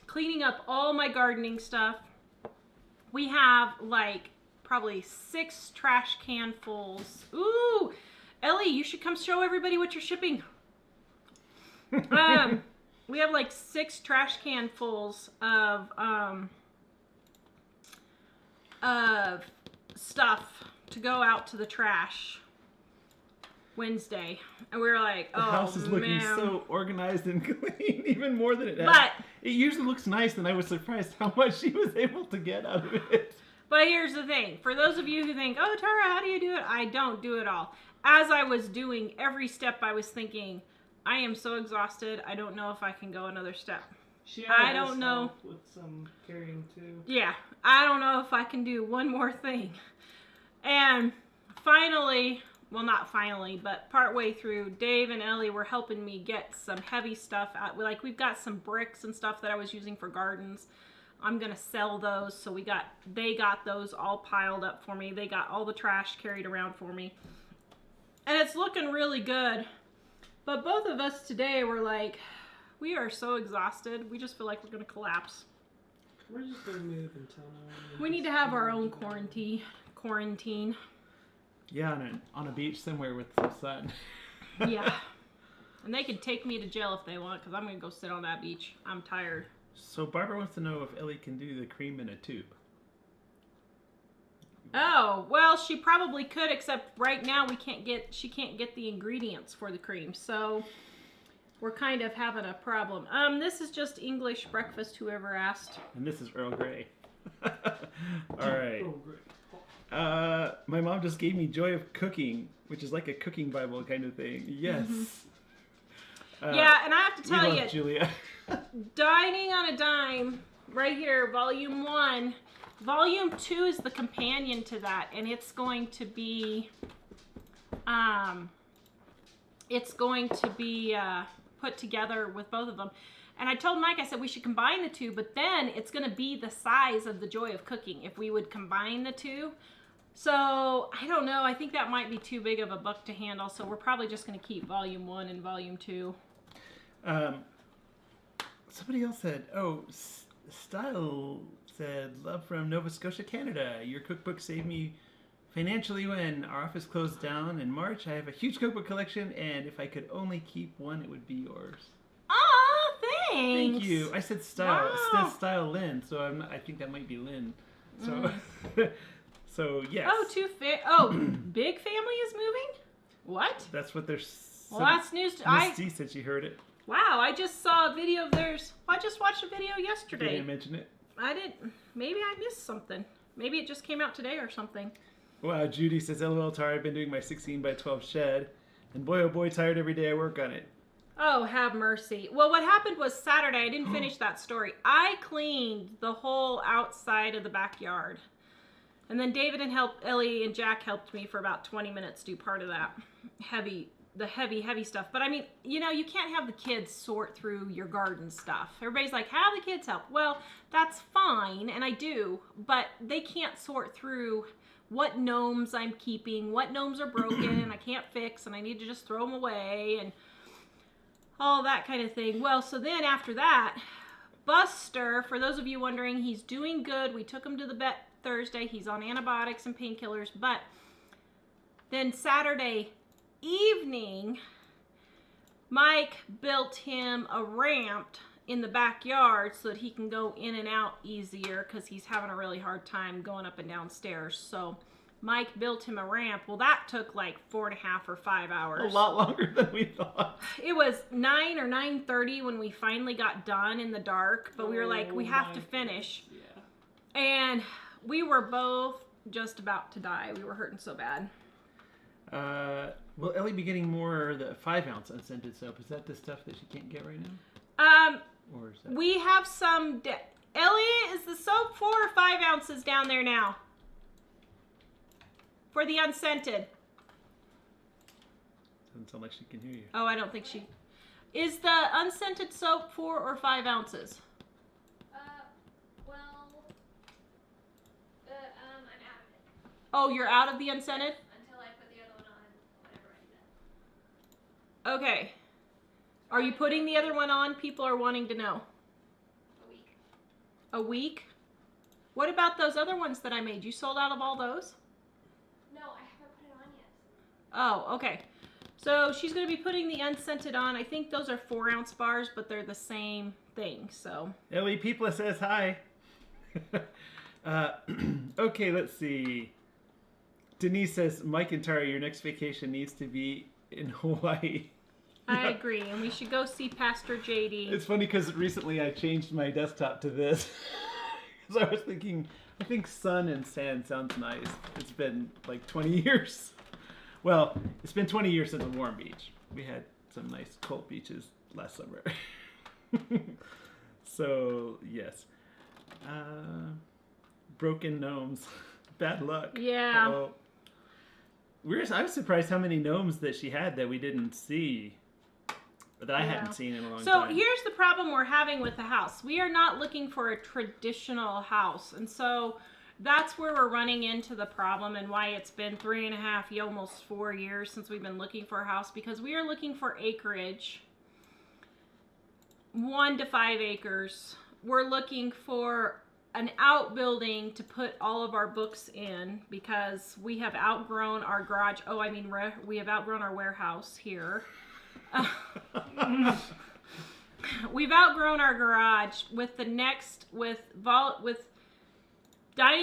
cleaning up all my gardening stuff. We have like probably 6 trash can fulls. Ooh, Ellie, you should come show everybody what you're shipping. we have like 6 trash can fulls of stuff to go out to the trash Wednesday, and we were like, The oh, house is looking man. so organized and clean, even more than it has. But It usually looks nice, and I was surprised how much she was able to get out of it. But here's the thing. For those of you who think, oh, Tara, how do you do it? I don't do it all. As I was doing every step, I was thinking, I am so exhausted. I don't know if I can go another step. I don't know. With some carrying too. Yeah, I don't know if I can do one more thing. And finally, well, not finally, but partway through, Dave and Ellie were helping me get some heavy stuff out. Like, we've got some bricks and stuff that I was using for gardens. I'm gonna sell those, so they got those all piled up for me. They got all the trash carried around for me. And it's looking really good. But both of us today were like, we are so exhausted. We just feel like we're gonna collapse. We're just gonna move until We need to have our own quarantine. Yeah, on a beach somewhere with some sun. Yeah. And they can take me to jail if they want, because I'm gonna go sit on that beach. I'm tired. So Barbara wants to know if Ellie can do the cream in a tube. Oh, well, she probably could, except right now she can't get the ingredients for the cream. So we're kind of having a problem. This is just English breakfast, whoever asked. And this is Earl Grey. All right. Oh, great. My mom just gave me Joy of Cooking, which is like a cooking Bible kind of thing. Yes. Yeah, and I have to We tell love you, Julia. Dining on a Dime, right here, Volume 1. Volume 2 is the companion to that, and it's going to be, put together with both of them. And I told Mike, I said we should combine the two, but then it's going to be the size of the Joy of Cooking if we would combine the two. So, I don't know. I think that might be too big of a book to handle, so we're probably just going to keep Volume 1 and Volume 2. Somebody else said, Style said, love from Nova Scotia, Canada. Your cookbook saved me financially when our office closed down in March. I have a huge cookbook collection, and if I could only keep one, it would be yours. Aw, thanks. Thank you. I said Style. Wow. It said Style Lynn, so I think that might be Lynn. So, so yes. Oh, Big Family is moving? What? That's what they're. Well, that's news. Miss D said she heard it. Wow, I just saw a video of theirs. I just watched a video They yesterday. didn't mention it. I didn't. Maybe I missed something. Maybe it just came out today or something. Wow, Judy says, LOL, Tara, I've been doing my 16 by 12 shed, and boy, oh boy, tired every day I work on it. Oh, have mercy. Well, what happened was Saturday, I didn't finish that story. I cleaned the whole outside of the backyard. And then David and Ellie and Jack helped me for about 20 minutes do part of that heavy stuff. But I mean, you can't have the kids sort through your garden stuff. Everybody's like, have the kids help. Well, that's fine, and I do, but they can't sort through what gnomes I'm keeping, what gnomes are broken and I can't fix and I need to just throw them away and all that kind of thing. Well, so then after that, Buster, for those of you wondering, he's doing good. We took him to the vet Thursday. He's on antibiotics and painkillers, but then Saturday evening, Mike built him a ramp in the backyard so that he can go in and out easier because he's having a really hard time going up and down stairs. So Mike built him a ramp. Well, that took like 4.5 or 5 hours. A lot longer than we thought. It was 9 or 9:30 when we finally got done in the dark, but we were like, we have to finish. Yeah. And we were both just about to die. We were hurting so bad. Will Ellie be getting more of the 5-ounce unscented soap? Is that the stuff that she can't get right now? Or is that... We have some... Ellie, is the soap 4 or 5 ounces down there now? For the unscented. Doesn't sound like she can hear you. Oh, I don't think she... Is the unscented soap 4 or 5 ounces? Well, I'm out of it. Oh, you're out of the unscented? Until I put the other one on, whenever I do that. Okay. Are you putting the other one on? People are wanting to know. A week. A week? What about those other ones that I made? You sold out of all those? No, I haven't put it on yet. Oh, okay. So she's going to be putting the unscented on. I think those are 4-ounce bars, but they're the same thing. So Ellie Peepla says hi. Okay, let's see. Denise says, Mike and Tara, your next vacation needs to be in Hawaii. I agree, and we should go see Pastor JD. It's funny because recently I changed my desktop to this. Because I was thinking, I think sun and sand sounds nice. It's been like 20 years. Well, it's been 20 years since a warm beach. We had some nice cold beaches last summer. So, yes. Broken gnomes. Bad luck. Yeah. Uh-oh. I was surprised how many gnomes that she had that we didn't see. That I hadn't seen in a long So time. here's the problem we're having with the house. We are not looking for a traditional house. And so that's where we're running into the problem and why it's been 3.5, almost 4 years since we've been looking for a house, because we are looking for acreage, 1 to 5 acres. We're looking for an outbuilding to put all of our books in because we have outgrown our garage. We have outgrown our warehouse here. We've outgrown our garage with Dining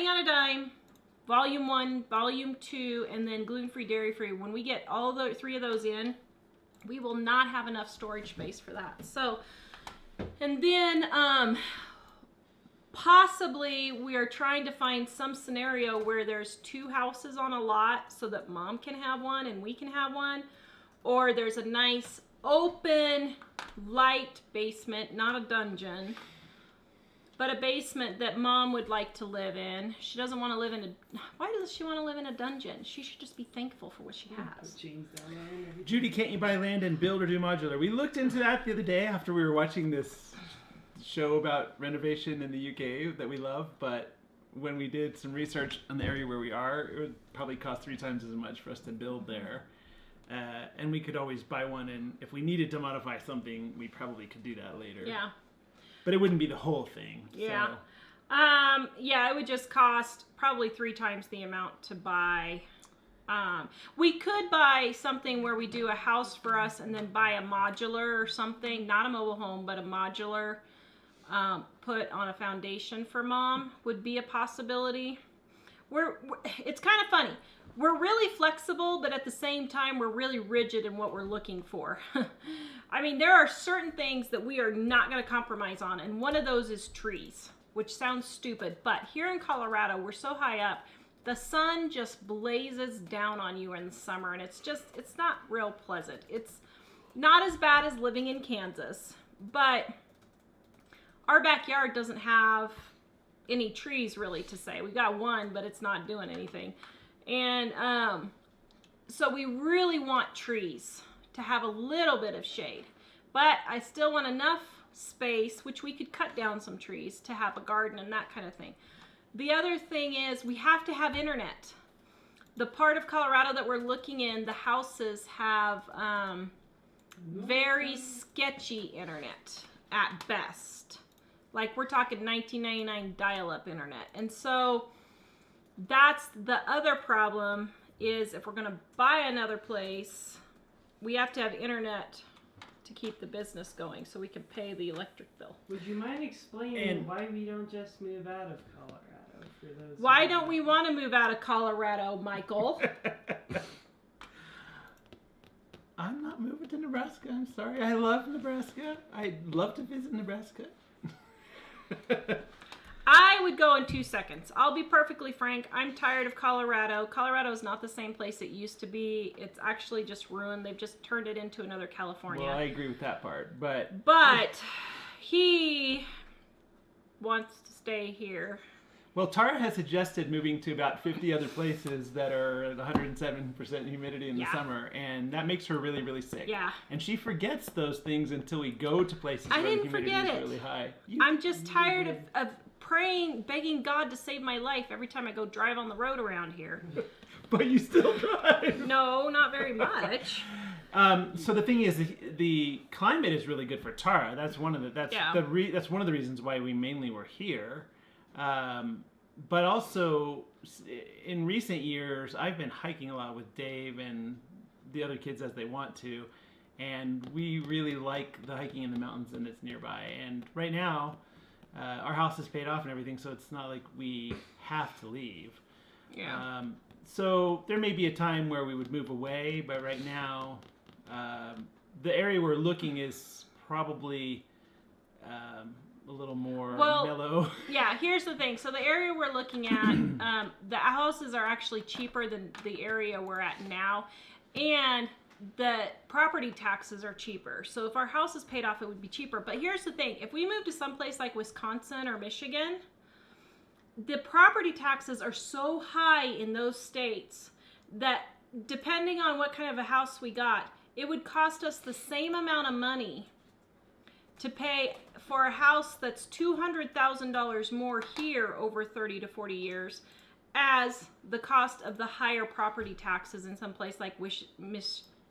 on a Dime, Volume 1, Volume 2, and then gluten-free, dairy-free. When we get all 3 of those in, we will not have enough storage space for that. So, and then possibly we are trying to find some scenario where there's 2 houses on a lot so that Mom can have one and we can have one. Or there's a nice open light basement, not a dungeon, but a basement that Mom would like to live in. She doesn't want to live in why does she want to live in a dungeon? She should just be thankful for what she has. Judy, can't you buy land and build or do modular? We looked into that the other day after we were watching this show about renovation in the UK that we love, but when we did some research on the area where we are, it would probably cost 3 times as much for us to build there. And we could always buy one, and if we needed to modify something, we probably could do that later. Yeah. But it wouldn't be the whole thing. Yeah. So. Yeah, it would just cost probably 3 times the amount to buy. We could buy something where we do a house for us and then buy a modular or something, not a mobile home, but a modular put on a foundation for Mom would be a possibility. It's kind of funny. We're really flexible, but at the same time, we're really rigid in what we're looking for. I mean, there are certain things that we are not going to compromise on, and one of those is trees, which sounds stupid, but here in Colorado, we're so high up, the sun just blazes down on you in the summer, and it's not real pleasant. It's not as bad as living in Kansas, but our backyard doesn't have any trees really to say. We got one, but it's not doing anything. And so we really want trees to have a little bit of shade. But I still want enough space, which we could cut down some trees, to have a garden and that kind of thing. The other thing is we have to have internet. The part of Colorado that we're looking in, the houses have very sketchy internet at best. Like we're talking 1999 dial-up internet. And so that's the other problem is if we're going to buy another place, we have to have internet to keep the business going so we can pay the electric bill. Would you mind explaining why we don't just move out of Colorado? For those Why don't we want to move out of Colorado, Michael? I'm not moving to Nebraska. I'm sorry. I love Nebraska. I'd love to visit Nebraska. I would go in 2 seconds. I'll be perfectly frank. I'm tired of Colorado. Colorado is not the same place it used to be. It's actually just ruined. They've just turned it into another California. Well, I agree with that part, but he wants to stay here. Well, Tara has suggested moving to about 50 other places that are at 107% humidity in the summer, and that makes her really, really sick. Yeah. And she forgets those things until we go to places where the humidity is really high. I'm just tired of praying, begging God to save my life every time I go drive on the road around here. But you still drive. No, not very much. So the thing is, the climate is really good for Tara. That's one of the reasons why we mainly were here. But also, in recent years, I've been hiking a lot with Dave and the other kids as they want to. And we really like the hiking in the mountains and it's nearby. And right now, our house is paid off and everything, so it's not like we have to leave. Yeah. So there may be a time where we would move away, but right now, the area we're looking is probably a little more mellow. Yeah, here's the thing. So the area we're looking at, the houses are actually cheaper than the area we're at now. And the property taxes are cheaper. So if our house is paid off, it would be cheaper. But here's the thing. If we move to someplace like Wisconsin or Michigan, the property taxes are so high in those states that depending on what kind of a house we got, it would cost us the same amount of money to pay for a house that's $200,000 more here over 30 to 40 years as the cost of the higher property taxes in some place like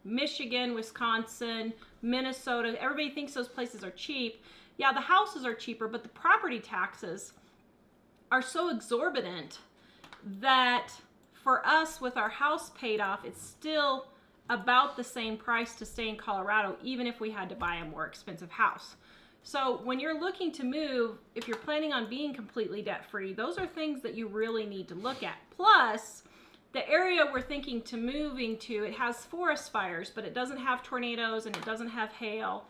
Michigan, Wisconsin, Minnesota. Everybody thinks those places are cheap. Yeah, the houses are cheaper, but the property taxes are so exorbitant that for us with our house paid off, it's still about the same price to stay in Colorado, even if we had to buy a more expensive house. So when you're looking to move, if you're planning on being completely debt-free, those are things that you really need to look at. Plus, the area we're thinking to moving to, it has forest fires, but it doesn't have tornadoes and it doesn't have hail.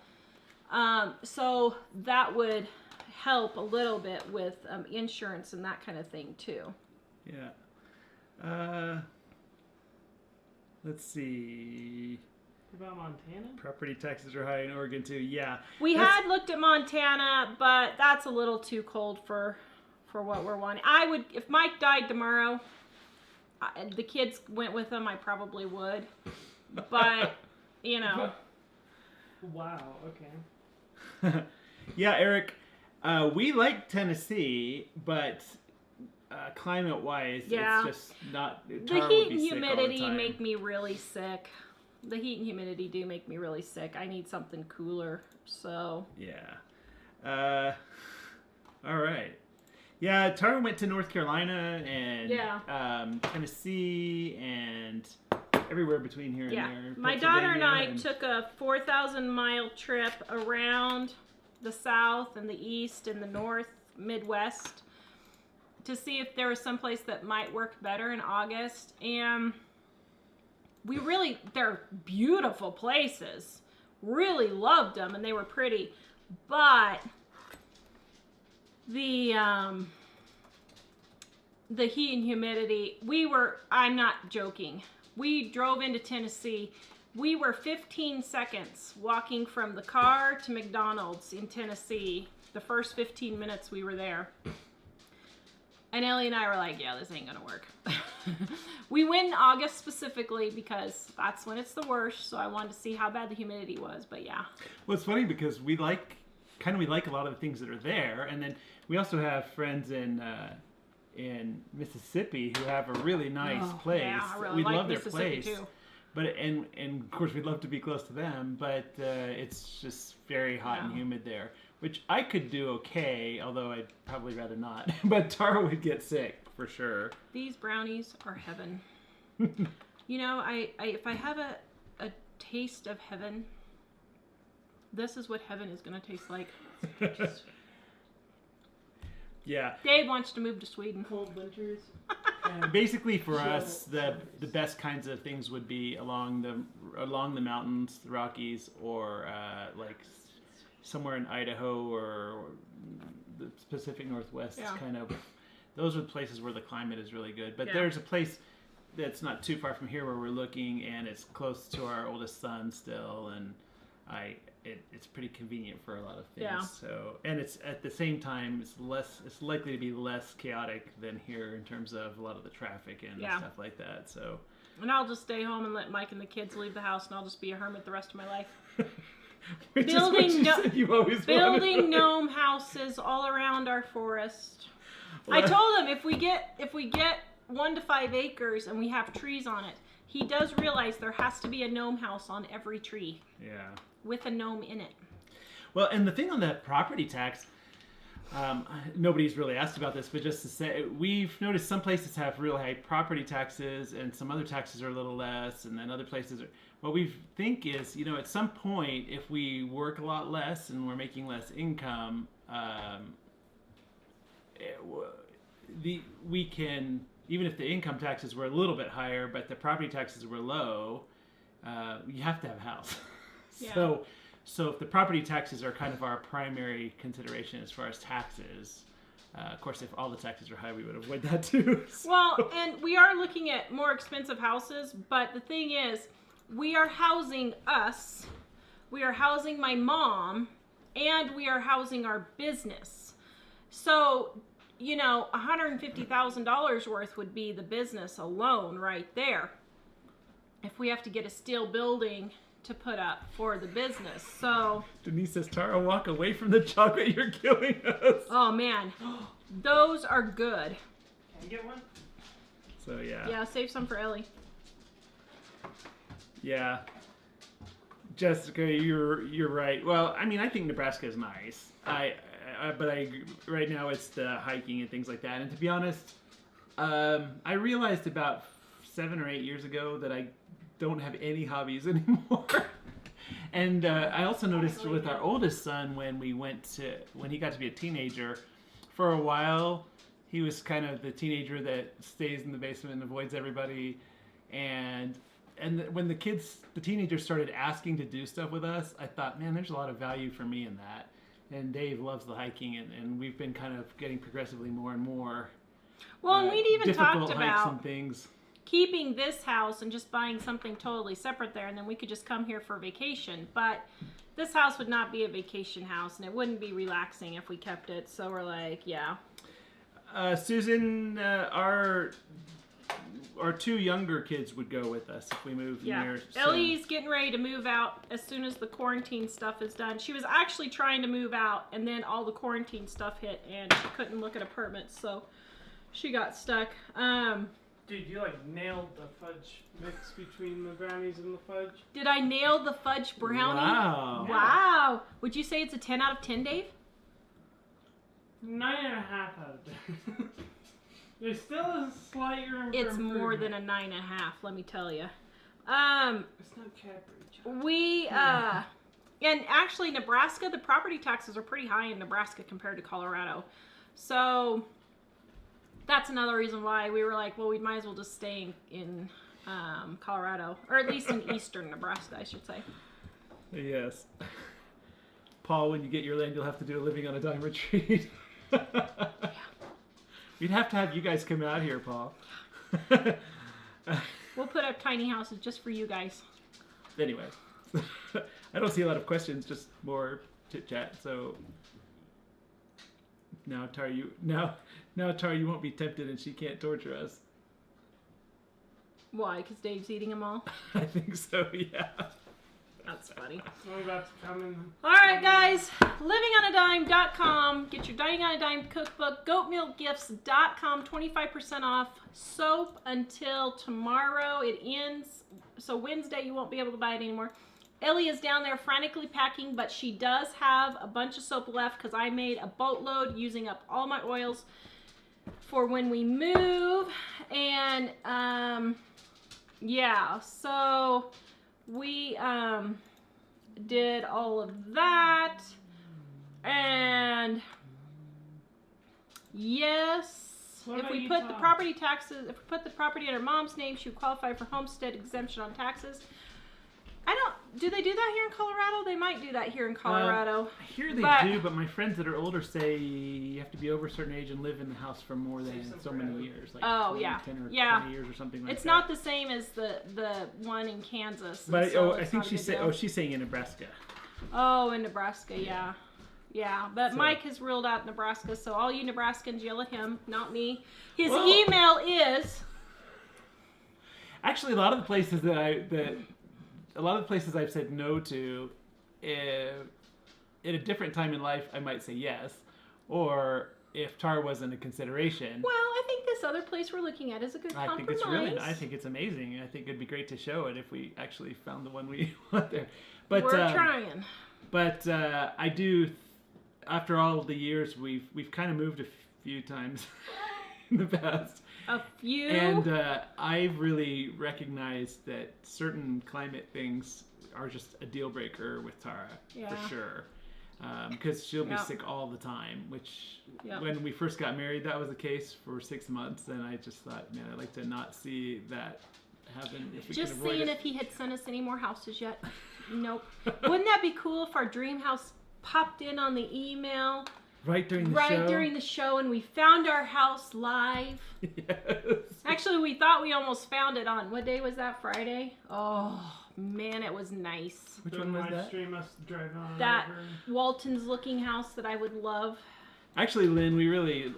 So that would help a little bit with insurance and that kind of thing too. Yeah. Let's see. What about Montana? Property taxes are high in Oregon too. Yeah. We had looked at Montana, but that's a little too cold for what we're wanting. I would, if Mike died tomorrow, the kids went with him, I probably would. But, you know. Wow, okay. Yeah, Eric, we like Tennessee, but climate-wise, it's just not. The heat and humidity make me really sick. The heat and humidity do make me really sick. I need something cooler, so. Yeah. All right. Yeah, Tara went to North Carolina and Tennessee and everywhere between here and there. My daughter and I took a 4,000-mile trip around the South and the East and the North, Midwest to see if there was someplace that might work better in August. And they're beautiful places. Really loved them and they were pretty. But the heat and humidity, I'm not joking. We drove into Tennessee. We were 15 seconds walking from the car to McDonald's in Tennessee. The first 15 minutes we were there. And Ellie and I were like, yeah, this ain't gonna work. We went in August specifically because that's when it's the worst. So I wanted to see how bad the humidity was, but yeah. Well, it's funny because we like a lot of the things that are there. And then we also have friends in Mississippi who have a really nice place. Yeah, I really we like love their Mississippi place. too. But and of course we'd love to be close to them, but it's just very hot and humid there, which I could do okay, although I'd probably rather not. But Tara would get sick for sure. These brownies are heaven. You know, if I have a taste of heaven, this is what heaven is going to taste like. Yeah. Dave wants to move to Sweden. Cold winters. Basically, for us, the best kinds of things would be along the mountains, the Rockies, or like somewhere in Idaho or the Pacific Northwest. Yeah. Kind of, those are the places where the climate is really good. But Yeah. there's a place that's not too far from here where we're looking, and it's close to our oldest son still, and it's pretty convenient for a lot of things. Yeah. So, and it's at the same time it's likely to be less chaotic than here in terms of a lot of the traffic and stuff like that. So, and I'll just stay home and let Mike and the kids leave the house, and I'll just be a hermit the rest of my life. building gnome houses all around our forest. Well, I told him if we get 1 to 5 acres and we have trees on it, he does realize there has to be a gnome house on every tree. Yeah. With a gnome in it. Well, and the thing on that property tax, Nobody's really asked about this, but just to say, we've noticed some places have really high property taxes, and some other taxes are a little less, and then other places are. What we think is, at some point, if we work a lot less and we're making less income, we can, even if the income taxes were a little bit higher, but the property taxes were low, you have to have a house. Yeah. So if the property taxes are kind of our primary consideration as far as taxes, of course, if all the taxes are high, we would avoid that too. So. Well, and we are looking at more expensive houses, but the thing is, we are housing us, we are housing my mom, and we are housing our business. So, $150,000 worth would be the business alone right there. If we have to get a steel building to put up for the business. So Denise says, Tara, walk away from the chocolate, you're killing us. Oh man, those are good. Can I get one? So yeah. Yeah, save some for Ellie. Yeah. Jessica, you're right. Well, I mean, I think Nebraska is nice. But right now it's the hiking and things like that. And to be honest, I realized about 7 or 8 years ago that I don't have any hobbies anymore. And I also noticed with our oldest son when he got to be a teenager, for a while he was kind of the teenager that stays in the basement and avoids everybody. And when the teenagers started asking to do stuff with us, I thought, man, there's a lot of value for me in that. And Dave loves the hiking, and we've been kind of getting progressively more and more. Well, and we'd even difficult talked hikes about and things. keeping this house and just buying something totally separate there, and then we could just come here for vacation. But this house would not be a vacation house, and it wouldn't be relaxing if we kept it. So we're like, yeah. Susan, our 2 younger kids would go with us if we moved near. Ellie's getting ready to move out as soon as the quarantine stuff is done. She was actually trying to move out, and then all the quarantine stuff hit, and she couldn't look at apartments, so she got stuck. Dude, you nailed the fudge mix between the brownies and the fudge. Did I nail the fudge brownie? Wow. Wow. Would you say it's a 10 out of 10, Dave? 9.5 out of 10. There's still a slight room for It's more improvement. than a 9.5, let me tell you. It's not Cadbury. We, and actually Nebraska, the property taxes are pretty high in Nebraska compared to Colorado. So that's another reason why we were like, well, we might as well just stay in Colorado, or at least in eastern Nebraska, I should say. Yes. Paul, when you get your land, you'll have to do a living on a dime retreat. We'd have to have you guys come out here, Paul. We'll put up tiny houses just for you guys. Anyway, I don't see a lot of questions, just more chit chat. So now, Tara, you won't be tempted, and she can't torture us. Why? Because Dave's eating them all? I think so. Yeah. That's funny. I'm about to come in. All right, guys. livingonadime.com. Get your Dining on a Dime cookbook. Goatmilkgifts.com. 25% off. Soap until tomorrow. It ends. So Wednesday you won't be able to buy it anymore. Ellie is down there frantically packing, but she does have a bunch of soap left because I made a boatload using up all my oils for when we move. And yeah, so we did all of that, and yes, if we put the property taxes, if we put the property in her mom's name, she would qualify for homestead exemption on taxes. Do they do that here in Colorado? They might do that here in Colorado. Here they do, but my friends that are older say you have to be over a certain age and live in the house for more than so many years. Like 10 or 20 years or something like that. It's not the same as the one in Kansas. But so I think she's saying in Nebraska. Oh, in Nebraska, yeah. Yeah, but so, Mike has ruled out Nebraska, so all you Nebraskans yell at him, not me. His email is... Actually, a lot of the places I've said no to, at a different time in life, I might say yes. Or if Tara wasn't a consideration. Well, I think this other place we're looking at is a good compromise. I think it's amazing. I think it'd be great to show it if we actually found the one we want there. But we're trying. But I do. after all of the years, we've kind of moved a few times in the past. A few. And I've really recognized that certain climate things are just a deal breaker with Tara, for sure. Because she'll be sick all the time, which when we first got married, that was the case for 6 months. And I just thought, man, I'd like to not see that happen if we Just can avoid seeing it. if he had sent us any more houses yet. Nope. Wouldn't that be cool if our dream house popped in on the email Right during the show? right during the show and we found our house live? Yes. Actually, we thought we almost found it on, what day was that, Friday? Oh, man, it was nice. Which one was that? Stream us driving on That over. Walton's looking house that I would love. Actually, Lynn, we really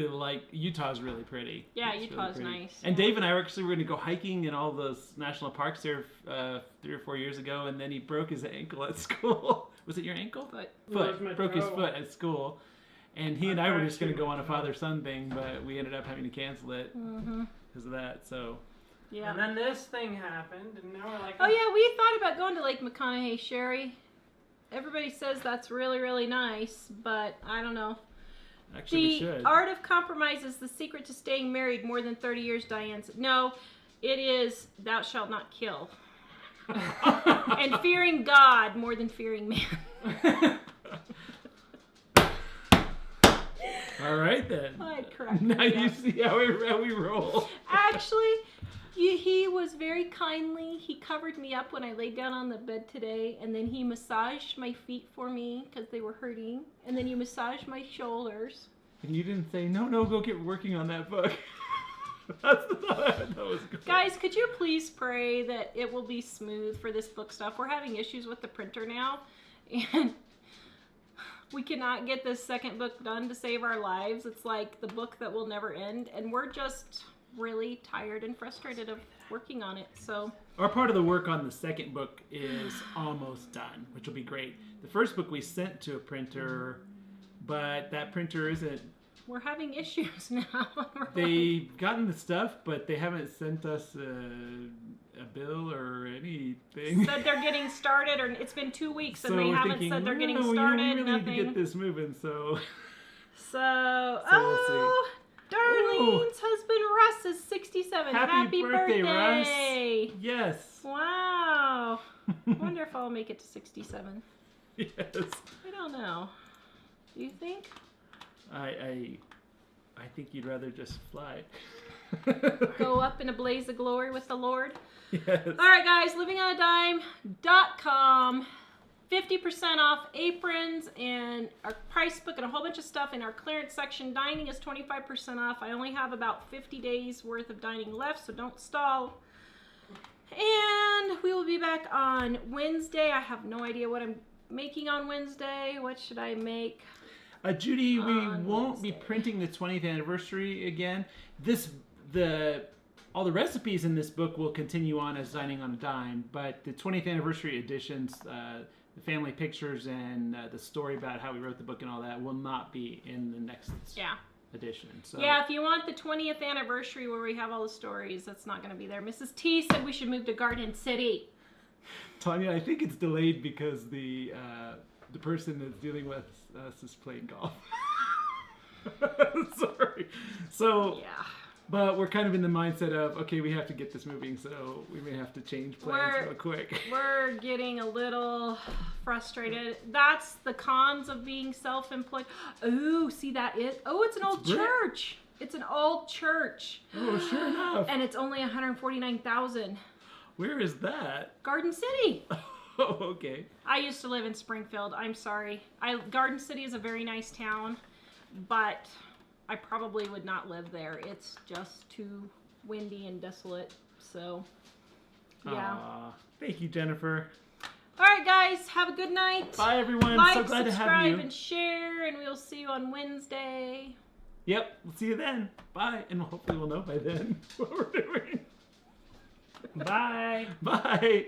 like Utah's really pretty. Yeah, It's Utah's really pretty. nice. And Dave and I were going to go hiking in all those national parks there 3 or 4 years ago, and then he broke his ankle at school. Was it your ankle? But It was my Broke his toe. foot at school. And he and I were just going to go on a father-son thing, but we ended up having to cancel it because of that. So yeah. And then this thing happened, and now we're like, Oh yeah, we thought about going to Lake McConaughey, Sherry. Everybody says that's really, really nice, but I don't know. actually, we The should. art of compromise is the secret to staying married more than 30 years, Diane said. No, it is thou shalt not kill. And fearing God more than fearing man. All right then. I correct Now you myself. see how we roll. Actually, he was very kindly. He covered me up when I laid down on the bed today, and then he massaged my feet for me because they were hurting, and then he massaged my shoulders. And you didn't say no. Go get working on that book. That's the thought that was good. Guys, could you please pray that it will be smooth for this book stuff? We're having issues with the printer now, and we cannot get this second book done to save our lives. It's like the book that will never end, and we're just really tired and frustrated of working on it. So Our part of the work on the second book is almost done, which will be great. The first book we sent to a printer, but that printer isn't. we're having issues now. They've gotten the stuff, but they haven't sent us a bill or anything. Said they're getting started, or it's been 2 weeks and So they we're haven't thinking, said they're getting "No, started. we really Nothing. need to get this moving. So So, we'll oh, Darlene's husband Russ is 67. Happy birthday, Russ. birthday. yes, Wow. Wonder if I'll make it to 67. yes. I don't know. Do you think? I think you'd rather just fly. Go up in a blaze of glory with the Lord? Yes. All right, guys, livingonadime.com. 50% off aprons and our price book and a whole bunch of stuff in our clearance section. Dining is 25% off. I only have about 50 days worth of dining left, so don't stall. And we will be back on Wednesday. I have no idea what I'm making on Wednesday. What should I make? Judy, we On won't be Wednesday. printing the 20th anniversary again. All the recipes in this book will continue on as Dining on a Dime, but the 20th anniversary editions, the family pictures and the story about how we wrote the book and all that will not be in the next edition. So Yeah, if you want the 20th anniversary where we have all the stories, that's not going to be there. Mrs. T said we should move to Garden City. Tanya, I think it's delayed because the person that's dealing with us is playing golf. Sorry. So Yeah. but we're kind of in the mindset of, okay, we have to get this moving, so we may have to change plans real quick. We're getting a little frustrated. That's the cons of being self-employed. Oh, see that is? Oh, it's an old brick. church. It's an old church. Oh, sure enough. And it's only $149,000. Where is that? Garden City. Oh, okay. I used to live in Springfield. I'm sorry. Garden City is a very nice town, but I probably would not live there. It's just too windy and desolate. So, yeah. Aw, thank you, Jennifer. All right, guys. Have a good night. Bye, everyone. Like, So glad to have subscribe, you. and share, and we'll see you on Wednesday. Yep, we'll see you then. Bye, and hopefully we'll know by then what we're doing. bye. Bye.